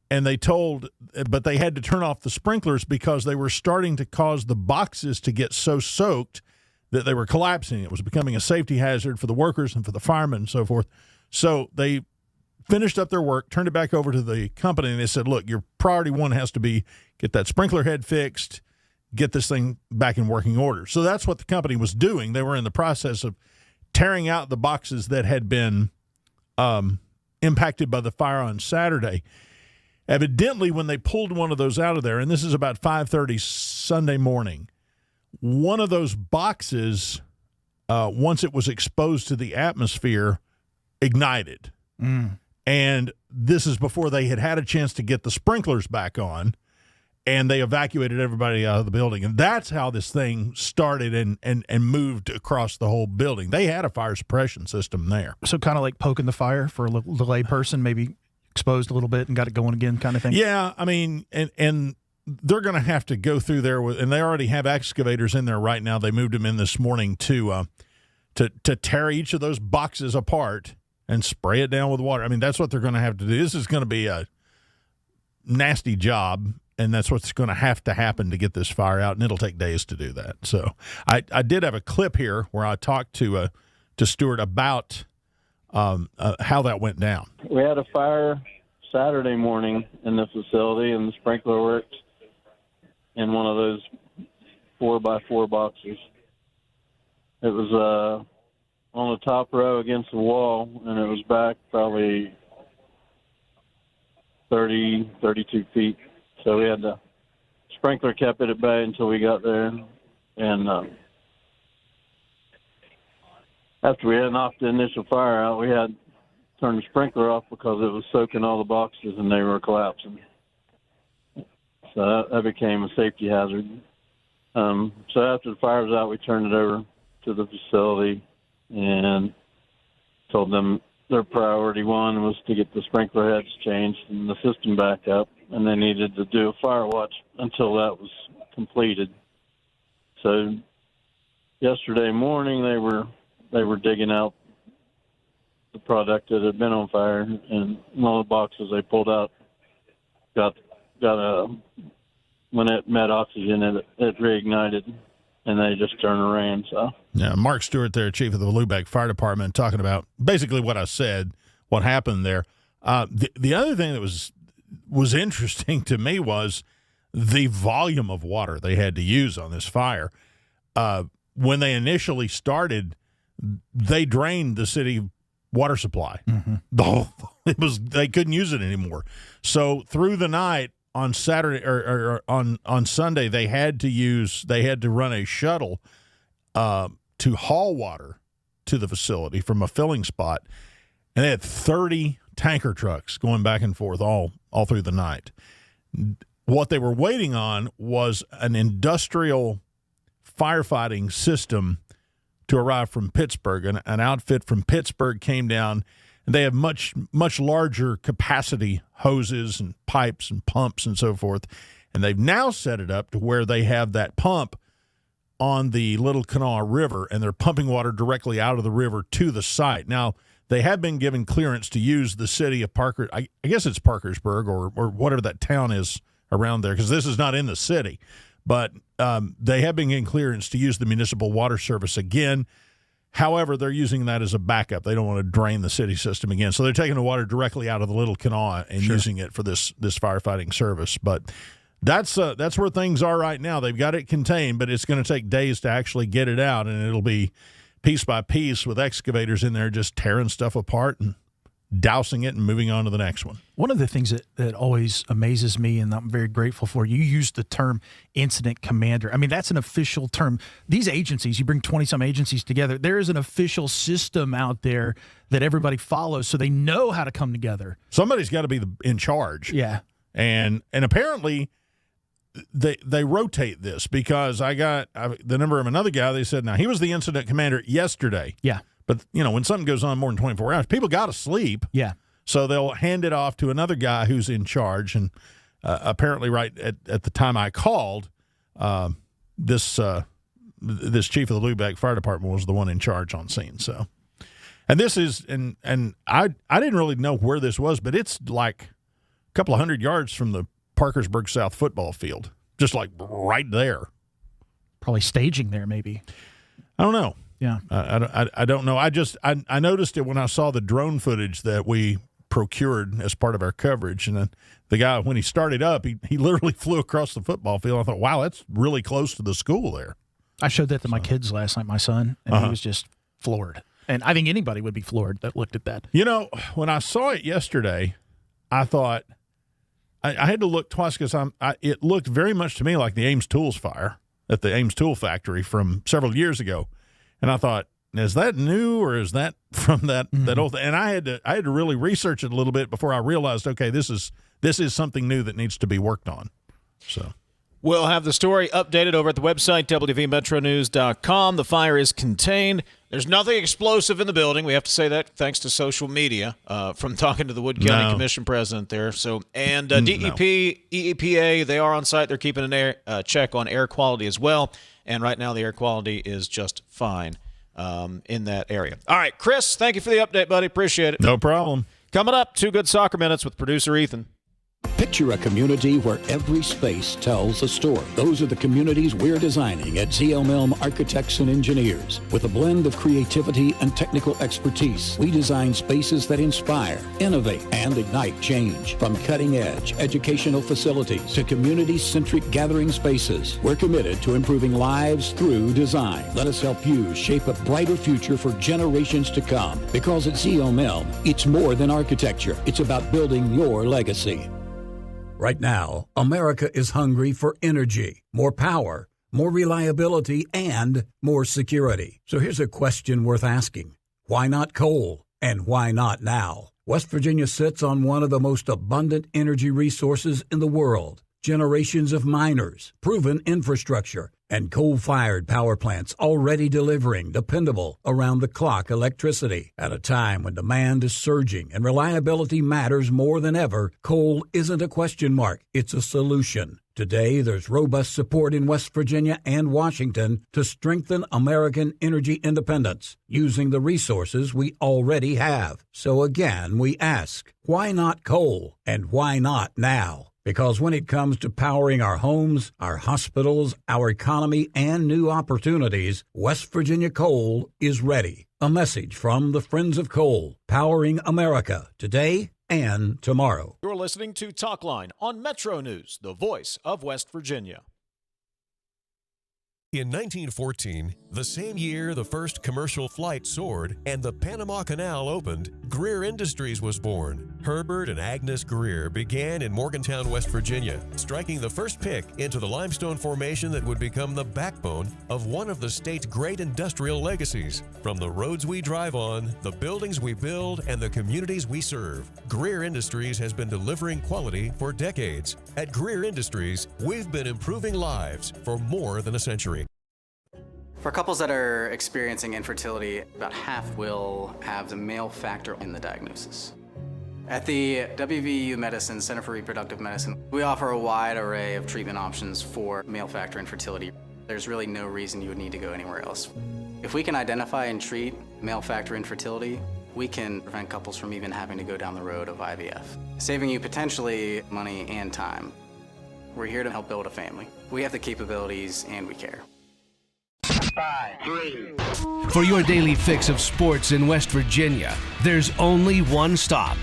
And but they had to turn off the sprinklers because they were starting to cause the boxes to get so soaked that they were collapsing. It was becoming a safety hazard for the workers and for the firemen and so forth. So they finished up their work, turned it back over to the company, and they said, look, your priority one has to be get that sprinkler head fixed, get this thing back in working order. So that's what the company was doing. They were in the process of tearing out the boxes that had been impacted by the fire on Saturday. Evidently, when they pulled one of those out of there, and this is about 5:30 Sunday morning, one of those boxes, once it was exposed to the atmosphere, ignited. And this is before they had a chance to get the sprinklers back on, and they evacuated everybody out of the building. And that's how this thing started and moved across the whole building. They had a fire suppression system there. So kind of like poking the fire for the lay person, maybe exposed a little bit and got it going again kind of thing? Yeah, I mean, and they're going to have to go through there, and they already have excavators in there right now. They moved them in this morning to tear each of those boxes apart and spray it down with water. I mean, that's what they're going to have to do. This is going to be a nasty job, and that's what's going to happen to get this fire out, and it'll take days to do that. So I did have a clip here where I talked to Stewart about how that went down. We had a fire Saturday morning in the facility, and the sprinkler worked in one of those 4 by 4 boxes. It was on the top row against the wall, and it was back probably 30, 32 feet. So we had the sprinkler kept it at bay until we got there, and after we had knocked the initial fire out, we had turned the sprinkler off because it was soaking all the boxes and they were collapsing. So that became a safety hazard. So after the fire was out, we turned it over to the facility and told them their priority one was to get the sprinkler heads changed and the system back up, and they needed to do a fire watch until that was completed. So yesterday morning they were digging out the product that had been on fire, and one of the boxes they pulled out got when it met oxygen, it reignited, and they just turned and ran. So yeah, Mark Stewart there, chief of the Lubeck Fire Department, talking about basically what I said, what happened there. The other thing that was interesting to me was the volume of water they had to use on this fire. When they initially started, they drained the city water supply. They couldn't use it anymore. So through the night on Saturday or on Sunday, they had to run a shuttle to haul water to the facility from a filling spot, and they had 30 tanker trucks going back and forth all through the night. What they were waiting on was an industrial firefighting system to arrive from Pittsburgh. An outfit from Pittsburgh came down, and they have much larger capacity hoses and pipes and pumps and so forth. And they've now set it up to where they have that pump on the Little Kanawha River, and they're pumping water directly out of the river to the site. Now, they have been given clearance to use the city of Parker. I guess it's Parkersburg or whatever that town is around there, because this is not in the city. But they have been given clearance to use the municipal water service again. However, they're using that as a backup. They don't want to drain the city system again. So they're taking the water directly out of the Little Kanawha and using it for this firefighting service. But that's where things are right now. They've got it contained, but it's going to take days to actually get it out, and it'll be piece by piece with excavators in there just tearing stuff apart and dousing it and moving on to the next one. One of the things that always amazes me, and I'm very grateful for, you used the term incident commander. I mean, that's an official term. These agencies, you bring 20-some agencies together, there is an official system out there that everybody follows so they know how to come together. Somebody's got to be in charge. Yeah. And apparently they rotate this, because I got the number of another guy. They said, now, he was the incident commander yesterday. Yeah. But, when something goes on more than 24 hours, people got to sleep. Yeah. So they'll hand it off to another guy who's in charge. And apparently right at the time I called, this chief of the Lubeck Fire Department was the one in charge on scene. So, and this is, and I didn't really know where this was, but it's like a couple of 100 yards from the Parkersburg South football field, just like right there. Probably staging there, maybe. I don't know. Yeah, I don't know. I noticed it when I saw the drone footage that we procured as part of our coverage, and then the guy, when he started up, he literally flew across the football field. I thought, wow, that's really close to the school there. I showed that to my kids last night, my son, and he was just floored. And I think anybody would be floored that looked at that. When I saw it yesterday, I thought I had to look twice, because it looked very much to me like the Ames Tools fire at the Ames Tool Factory from several years ago. And I thought, is that new, or is that from that old thing? And I had to really research it a little bit before I realized, okay, this is something new that needs to be worked on. So we'll have the story updated over at the website, wvmetronews.com. The fire is contained. There's nothing explosive in the building. We have to say that thanks to social media, from talking to the Wood County Commission president there. So, and DEP, EPA, they are on site. They're keeping an check on air quality as well. And right now the air quality is just fine in that area. All right, Chris, thank you for the update, buddy. Appreciate it. No problem. Coming up, 2 Good Soccer Minutes with producer Ethan. Picture a community where every space tells a story. Those are the communities we're designing at ZLM Architects and Engineers. With a blend of creativity and technical expertise, we design spaces that inspire, innovate, and ignite change. From cutting-edge educational facilities to community-centric gathering spaces, we're committed to improving lives through design. Let us help you shape a brighter future for generations to come. Because at ZLM, it's more than architecture. It's about building your legacy. Right now, America is hungry for energy, more power, more reliability, and more security. So here's a question worth asking. Why not coal? And why not now? West Virginia sits on one of the most abundant energy resources in the world. generations of miners, proven infrastructure, and coal-fired power plants already delivering dependable, around-the-clock electricity. At a time when demand is surging and reliability matters more than ever, coal isn't a question mark, it's a solution. Today, there's robust support in West Virginia and Washington to strengthen American energy independence using the resources we already have. So again, we ask, why not coal? And why not now? Because when it comes to powering our homes, our hospitals, our economy, and new opportunities, West Virginia Coal is ready. A message from the Friends of Coal, powering America today and tomorrow. You're listening to Talkline on Metro News, the voice of West Virginia. In 1914, the same year the first commercial flight soared and the Panama Canal opened, Greer Industries was born. Herbert and Agnes Greer began in Morgantown, West Virginia, striking the first pick into the limestone formation that would become the backbone of one of the state's great industrial legacies. From the roads we drive on, the buildings we build, and the communities we serve, Greer Industries has been delivering quality for decades. At Greer Industries, we've been improving lives for more than a century. For couples that are experiencing infertility, about half will have the male factor in the diagnosis. At the WVU Medicine Center for Reproductive Medicine, we offer a wide array of treatment options for male factor infertility. There's really no reason you would need to go anywhere else. If we can identify and treat male factor infertility, we can prevent couples from even having to go down the road of IVF, saving you potentially money and time. We're here to help build a family. We have the capabilities and we care. 5, 3. For your daily fix of sports in West Virginia, there's only one stop.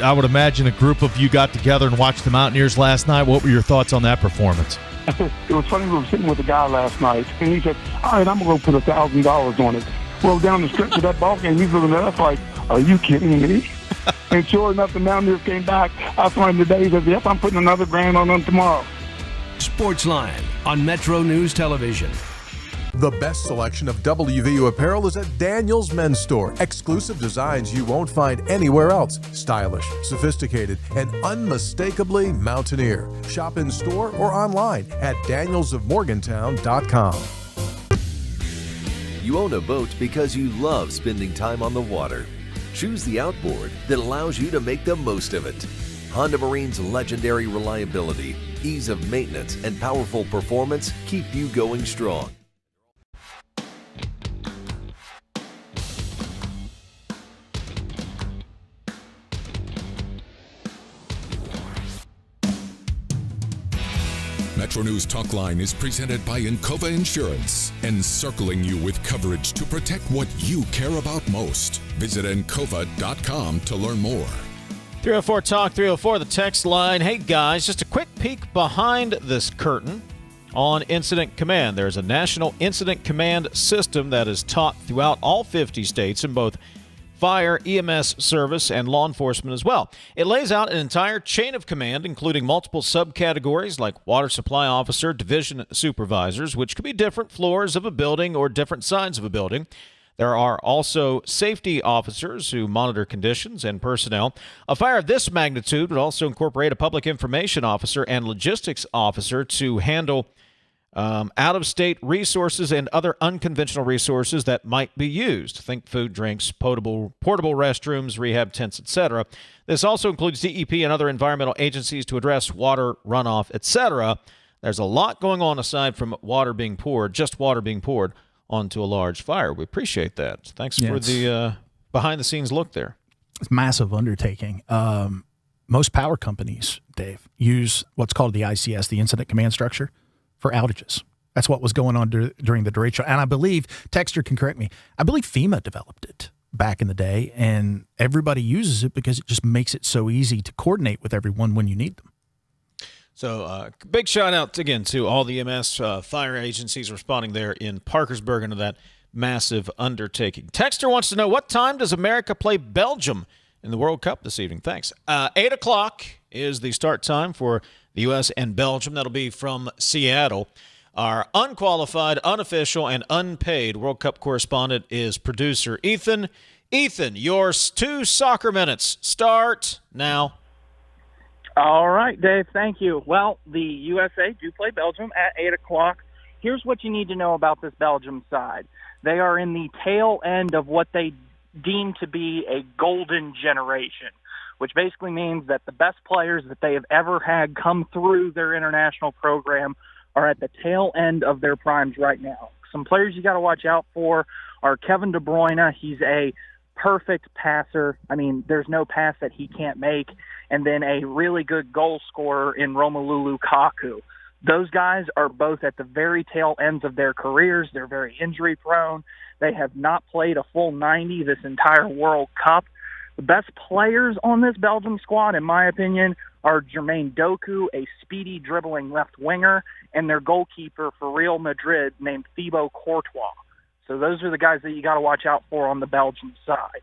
I would imagine a group of you got together and watched the Mountaineers last night. What were your thoughts on that performance? It was funny, we were sitting with a guy last night, and he said, all right, I'm going to go put $1,000 on it. Well, down the stretch of that ball game, he's looking at us like, are you kidding me? And sure enough, the Mountaineers came back. I saw him today. He said, yep, I'm putting another $1,000 on them tomorrow. Sportsline on Metro News Television. The best selection of WVU apparel is at Daniel's Men's Store. Exclusive designs you won't find anywhere else. Stylish, sophisticated, and unmistakably Mountaineer. Shop in store or online at danielsofmorgantown.com. You own a boat because you love spending time on the water. Choose the outboard that allows you to make the most of it. Honda Marine's legendary reliability, ease of maintenance, and powerful performance keep you going strong. MetroNews Talkline is presented by Encova Insurance, encircling you with coverage to protect what you care about most. Visit Encova.com to learn more. 304 Talk 304, the text line. Hey guys, just a quick peek behind this curtain on Incident Command. There's a national Incident Command system that is taught throughout all 50 states in both fire, EMS service, and law enforcement as well. It lays out an entire chain of command, including multiple subcategories like water supply officer, division supervisors, which could be different floors of a building or different sides of a building. There are also safety officers who monitor conditions and personnel. A fire of this magnitude would also incorporate a public information officer and logistics officer to handle out-of-state resources and other unconventional resources that might be used. Think food, drinks, portable restrooms, rehab tents, etc. This also includes DEP and other environmental agencies to address water runoff, etc. There's a lot going on aside from water being poured onto a large fire. We appreciate that. Thanks for the behind-the-scenes look there. It's a massive undertaking. Most power companies, Dave, use what's called the ICS, the Incident Command Structure, for outages. That's what was going on during the derecho. And I believe, Texter can correct me, I believe FEMA developed it back in the day, and everybody uses it because it just makes it so easy to coordinate with everyone when you need them. So big shout out again to all the EMS fire agencies responding there in Parkersburg into that massive undertaking. Texter wants to know, what time does America play Belgium in the World Cup this evening? Thanks. 8 o'clock is the start time for the U.S. and Belgium. That'll be from Seattle. Our unqualified, unofficial, and unpaid World Cup correspondent is producer Ethan. Ethan, your 2 soccer minutes start now. All right, Dave, thank you. Well, the USA do play Belgium at 8 o'clock. Here's what you need to know about this Belgium side. They are in the tail end of what they deem to be a golden generation, which basically means that the best players that they have ever had come through their international program are at the tail end of their primes right now. Some players you got to watch out for are Kevin De Bruyne. He's a perfect passer. I mean, there's no pass that he can't make. And then a really good goal scorer in Romelu Lukaku. Those guys are both at the very tail ends of their careers. They're very injury prone. They have not played a full 90 this entire World Cup. The best players on this Belgium squad, in my opinion, are Jermaine Doku, a speedy dribbling left winger, and their goalkeeper for Real Madrid named Thibaut Courtois. So those are the guys that you got to watch out for on the Belgium side.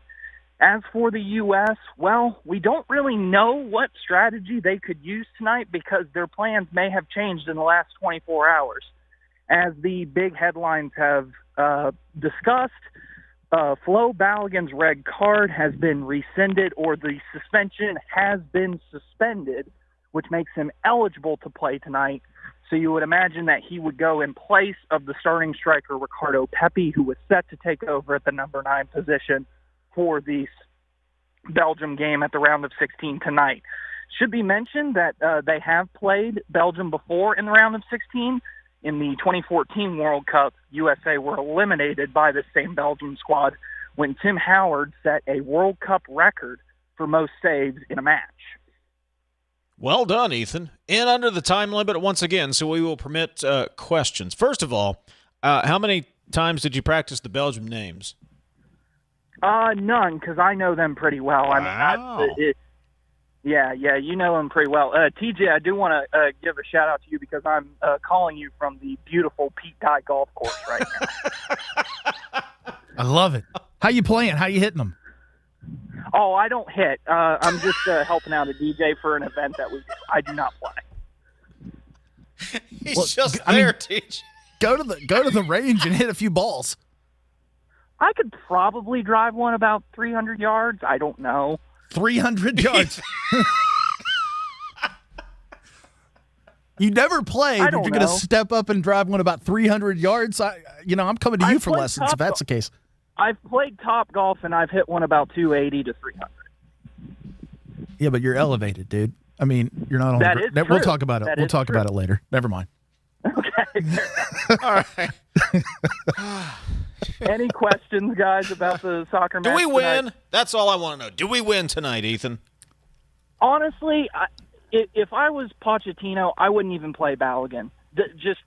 As for the U.S., well, we don't really know what strategy they could use tonight because their plans may have changed in the last 24 hours. As the big headlines have discussed, Flo Balogun's red card has been rescinded, or the suspension has been suspended, which makes him eligible to play tonight. So you would imagine that he would go in place of the starting striker Ricardo Pepi, who was set to take over at the number 9 position for the Belgium game at the round of 16 tonight. Should be mentioned that they have played Belgium before in the round of 16. In the 2014 World Cup, USA were eliminated by the same Belgium squad when Tim Howard set a World Cup record for most saves in a match. Well done, Ethan. In under the time limit once again, so we will permit questions. First of all, how many times did you practice the Belgium names? None, because I know them pretty well. Wow. I mean, yeah, you know them pretty well. TJ, I do want to give a shout out to you because I'm calling you from the beautiful Pete Dye Golf Course right now. I love it. How you playing? How you hitting them? Oh, I don't hit. I'm just helping out a DJ for an event that we do. I do not play. He's just there, TJ. Go to the range and hit a few balls. I could probably drive one about 300 yards. I don't know. 300 yards. You never played, but you're going to step up and drive one about 300 yards. I'm coming to you for lessons if that's the case. I've played Top Golf, and I've hit one about 280 to 300. Yeah, but you're elevated, dude. I mean, you're not on that the is We'll true. talk about it. That We'll is talk true. about it later. Never mind. Okay. All right. Any questions, guys, about the soccer match Do we win? tonight? That's all I want to know. Do we win tonight, Ethan? Honestly, if I was Pochettino, I wouldn't even play Balogun. Just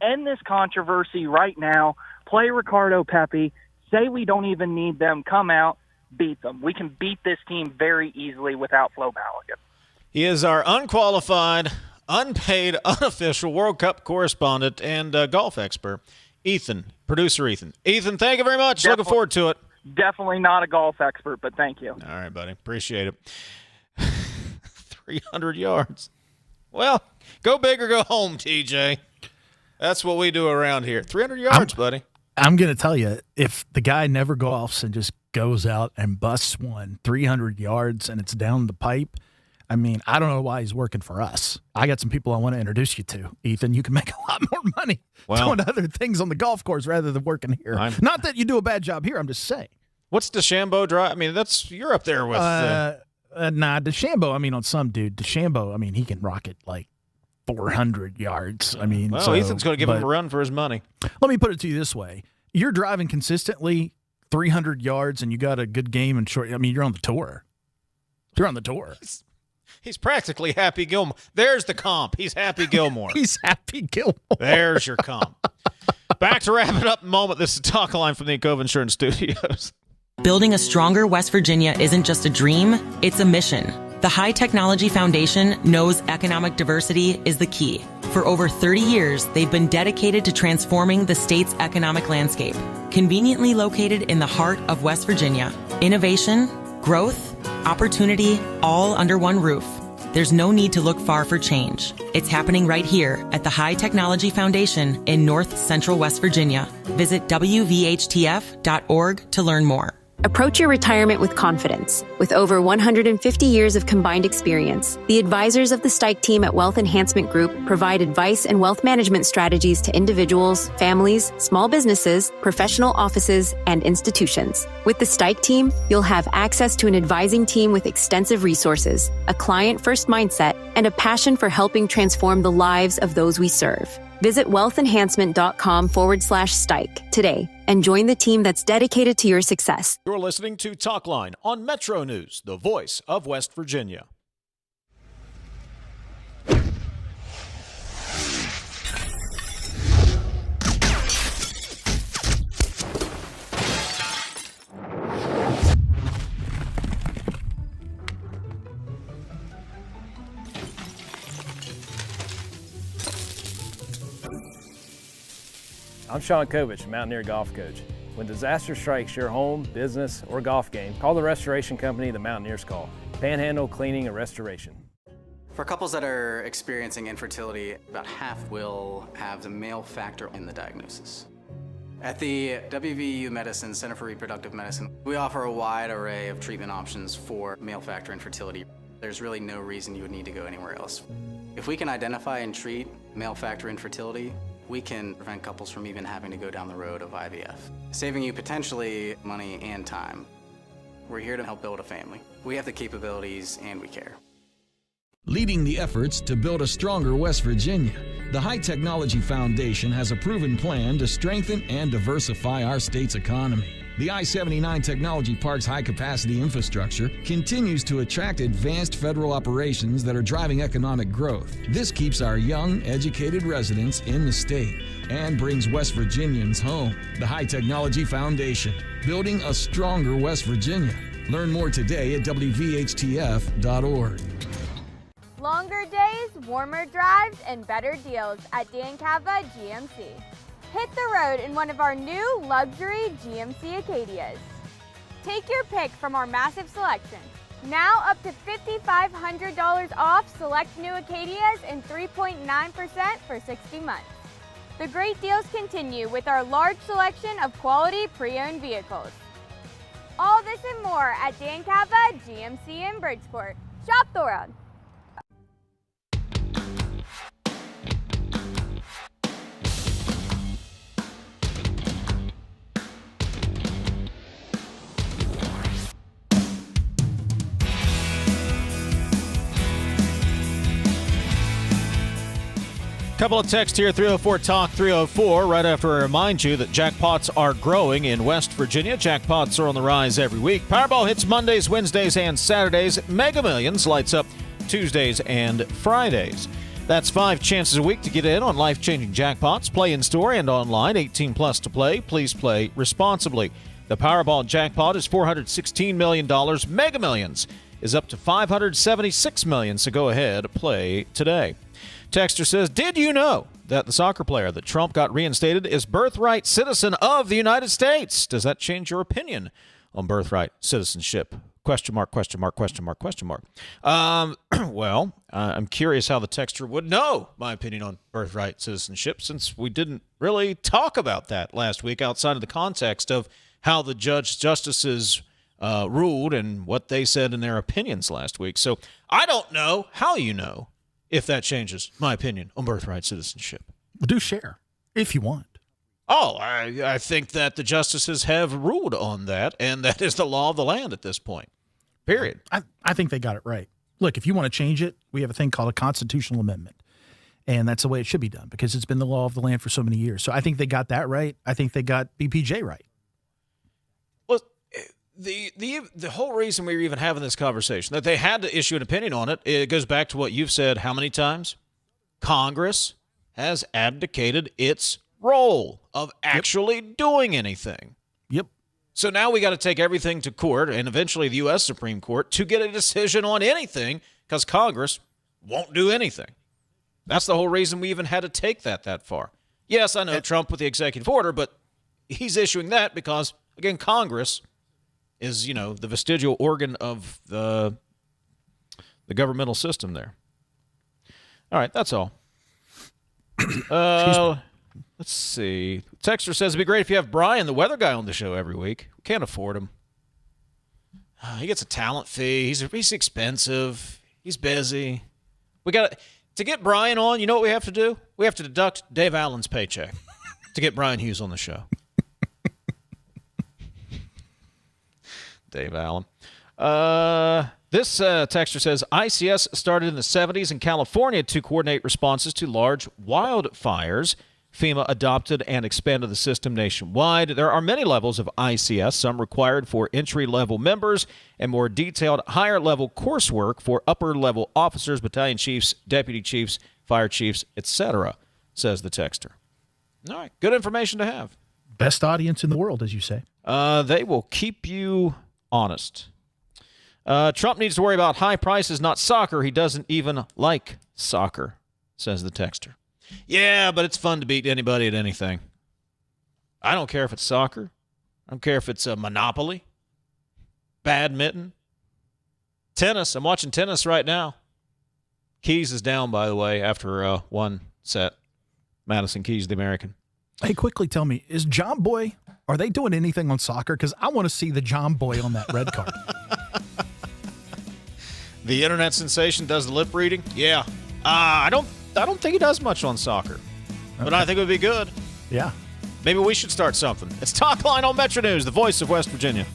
end this controversy right now. Play Ricardo Pepi. Say we don't even need them. Come out, beat them. We can beat this team very easily without Flo Balogun. He is our unqualified, unpaid, unofficial World Cup correspondent and golf expert, Ethan, producer Ethan. Ethan, thank you very much. Looking forward to it. Definitely not a golf expert, but thank you. All right, buddy. Appreciate it. 300 yards. Well, go big or go home, TJ. That's what we do around here. 300 yards, buddy. I'm going to tell you, if the guy never golfs and just goes out and busts one 300 yards and it's down the pipe, I mean, I don't know why he's working for us. I got some people I want to introduce you to. Ethan, you can make a lot more money doing other things on the golf course rather than working here. Not that you do a bad job here, I'm just saying. What's DeChambeau drive? I mean, you're up there with. DeChambeau, I mean, on some dude, DeChambeau, I mean, he can rock it like 400 yards. I mean, well, Ethan's going to give him a run for his money. Let me put it to you this way. You're driving consistently 300 yards and you got a good game and short. I mean, you're on the tour. You're on the tour. He's practically Happy Gilmore. There's the comp. He's Happy Gilmore. He's Happy Gilmore. There's your comp. Back to wrap it up in a moment. This is Talkline from the Cove Insurance Studios. Building a stronger West Virginia isn't just a dream, it's a mission. The High Technology Foundation knows economic diversity is the key. For over 30 years, they've been dedicated to transforming the state's economic landscape. Conveniently located in the heart of West Virginia, innovation, growth, opportunity, all under one roof. There's no need to look far for change. It's happening right here at the High Technology Foundation in North Central West Virginia. Visit WVHTF.org to learn more. Approach your retirement with confidence. With over 150 years of combined experience, the advisors of the Stike team at Wealth Enhancement Group provide advice and wealth management strategies to individuals, families, small businesses, professional offices, and institutions. With the Stike team, you'll have access to an advising team with extensive resources, a client-first mindset, and a passion for helping transform the lives of those we serve. Visit wealthenhancement.com/Stike today and join the team that's dedicated to your success. You're listening to Talkline on Metro News, the voice of West Virginia. I'm Sean Kovich, Mountaineer Golf Coach. When disaster strikes your home, business, or golf game, call the restoration company the Mountaineers call. Panhandle Cleaning and Restoration. For couples that are experiencing infertility, about half will have the male factor in the diagnosis. At the WVU Medicine Center for Reproductive Medicine, we offer a wide array of treatment options for male factor infertility. There's really no reason you would need to go anywhere else. If we can identify and treat male factor infertility, we can prevent couples from even having to go down the road of IVF, saving you potentially money and time. We're here to help build a family. We have the capabilities and we care. Leading the efforts to build a stronger West Virginia, the High Technology Foundation has a proven plan to strengthen and diversify our state's economy. The I-79 Technology Park's high-capacity infrastructure continues to attract advanced federal operations that are driving economic growth. This keeps our young, educated residents in the state and brings West Virginians home. The High Technology Foundation, building a stronger West Virginia. Learn more today at WVHTF.org. Longer days, warmer drives, and better deals at Dan Cava GMC. Hit the road in one of our new luxury GMC Acadias. Take your pick from our massive selection. Now up to $5,500 off select new Acadias and 3.9% for 60 months. The great deals continue with our large selection of quality pre-owned vehicles. All this and more at Dan Cava GMC in Bridgeport. Shop the world. Couple of texts here, 304 Talk 304. Right after I remind you that jackpots are growing in West Virginia. Jackpots are on the rise every week. Powerball hits Mondays, Wednesdays, and Saturdays. Mega Millions lights up Tuesdays and Fridays. That's 5 chances a week to get in on life-changing jackpots. Play in store and online. 18 plus to play. Please play responsibly. The Powerball jackpot is $416 million. Mega Millions is up to $576 million. So go ahead, play today. Texter says, did you know that the soccer player that Trump got reinstated is birthright citizen of the United States? Does that change your opinion on birthright citizenship? Question mark, question mark, question mark, question mark. Well, I'm curious how the texter would know my opinion on birthright citizenship, since we didn't really talk about that last week outside of the context of how the justices ruled and what they said in their opinions last week. So I don't know how you know if that changes my opinion on birthright citizenship. Well, do share if you want. Oh, I think that the justices have ruled on that, and that is the law of the land at this point. Period. I think they got it right. Look, if you want to change it, we have a thing called a constitutional amendment, and that's the way it should be done because it's been the law of the land for so many years. So I think they got that right. I think they got BPJ right. Well, the whole reason we were even having this conversation, that they had to issue an opinion on it, it goes back to what you've said how many times? Congress has abdicated its role of actually doing anything. Yep. So now we got to take everything to court and eventually the U.S. Supreme Court to get a decision on anything because Congress won't do anything. That's the whole reason we even had to take that far. Yes, I know Trump with the executive order, but he's issuing that because, again, Congress is, the vestigial organ of the governmental system there. All right, that's all. Let's see. Texter says it'd be great if you have Bryan, the weather guy, on the show every week. We can't afford him. He gets a talent fee. He's expensive. He's busy. We got to get Bryan on. You know what we have to do? We have to deduct Dave Allen's paycheck to get Bryan Hughes on the show. Dave Allen. This texter says ICS started in the 70s in California to coordinate responses to large wildfires. FEMA adopted and expanded the system nationwide. There are many levels of ICS, some required for entry-level members and more detailed higher-level coursework for upper-level officers, battalion chiefs, deputy chiefs, fire chiefs, etc., says the texter. All right, good information to have. Best audience in the world, as you say. They will keep you honest. Trump needs to worry about high prices, not soccer. He doesn't even like soccer, says the texter. Yeah, but it's fun to beat anybody at anything. I don't care if it's soccer. I don't care if it's a Monopoly, badminton, tennis. I'm watching tennis right now. Keys is down, by the way, after one set. Madison Keys, the American. Hey, quickly tell me, is John Boy, are they doing anything on soccer? Because I want to see the John Boy on that red card. The internet sensation does the lip reading? Yeah. I don't think he does much on soccer, but I think it would be good. Yeah. Maybe we should start something. It's Talkline on Metro News, the voice of West Virginia.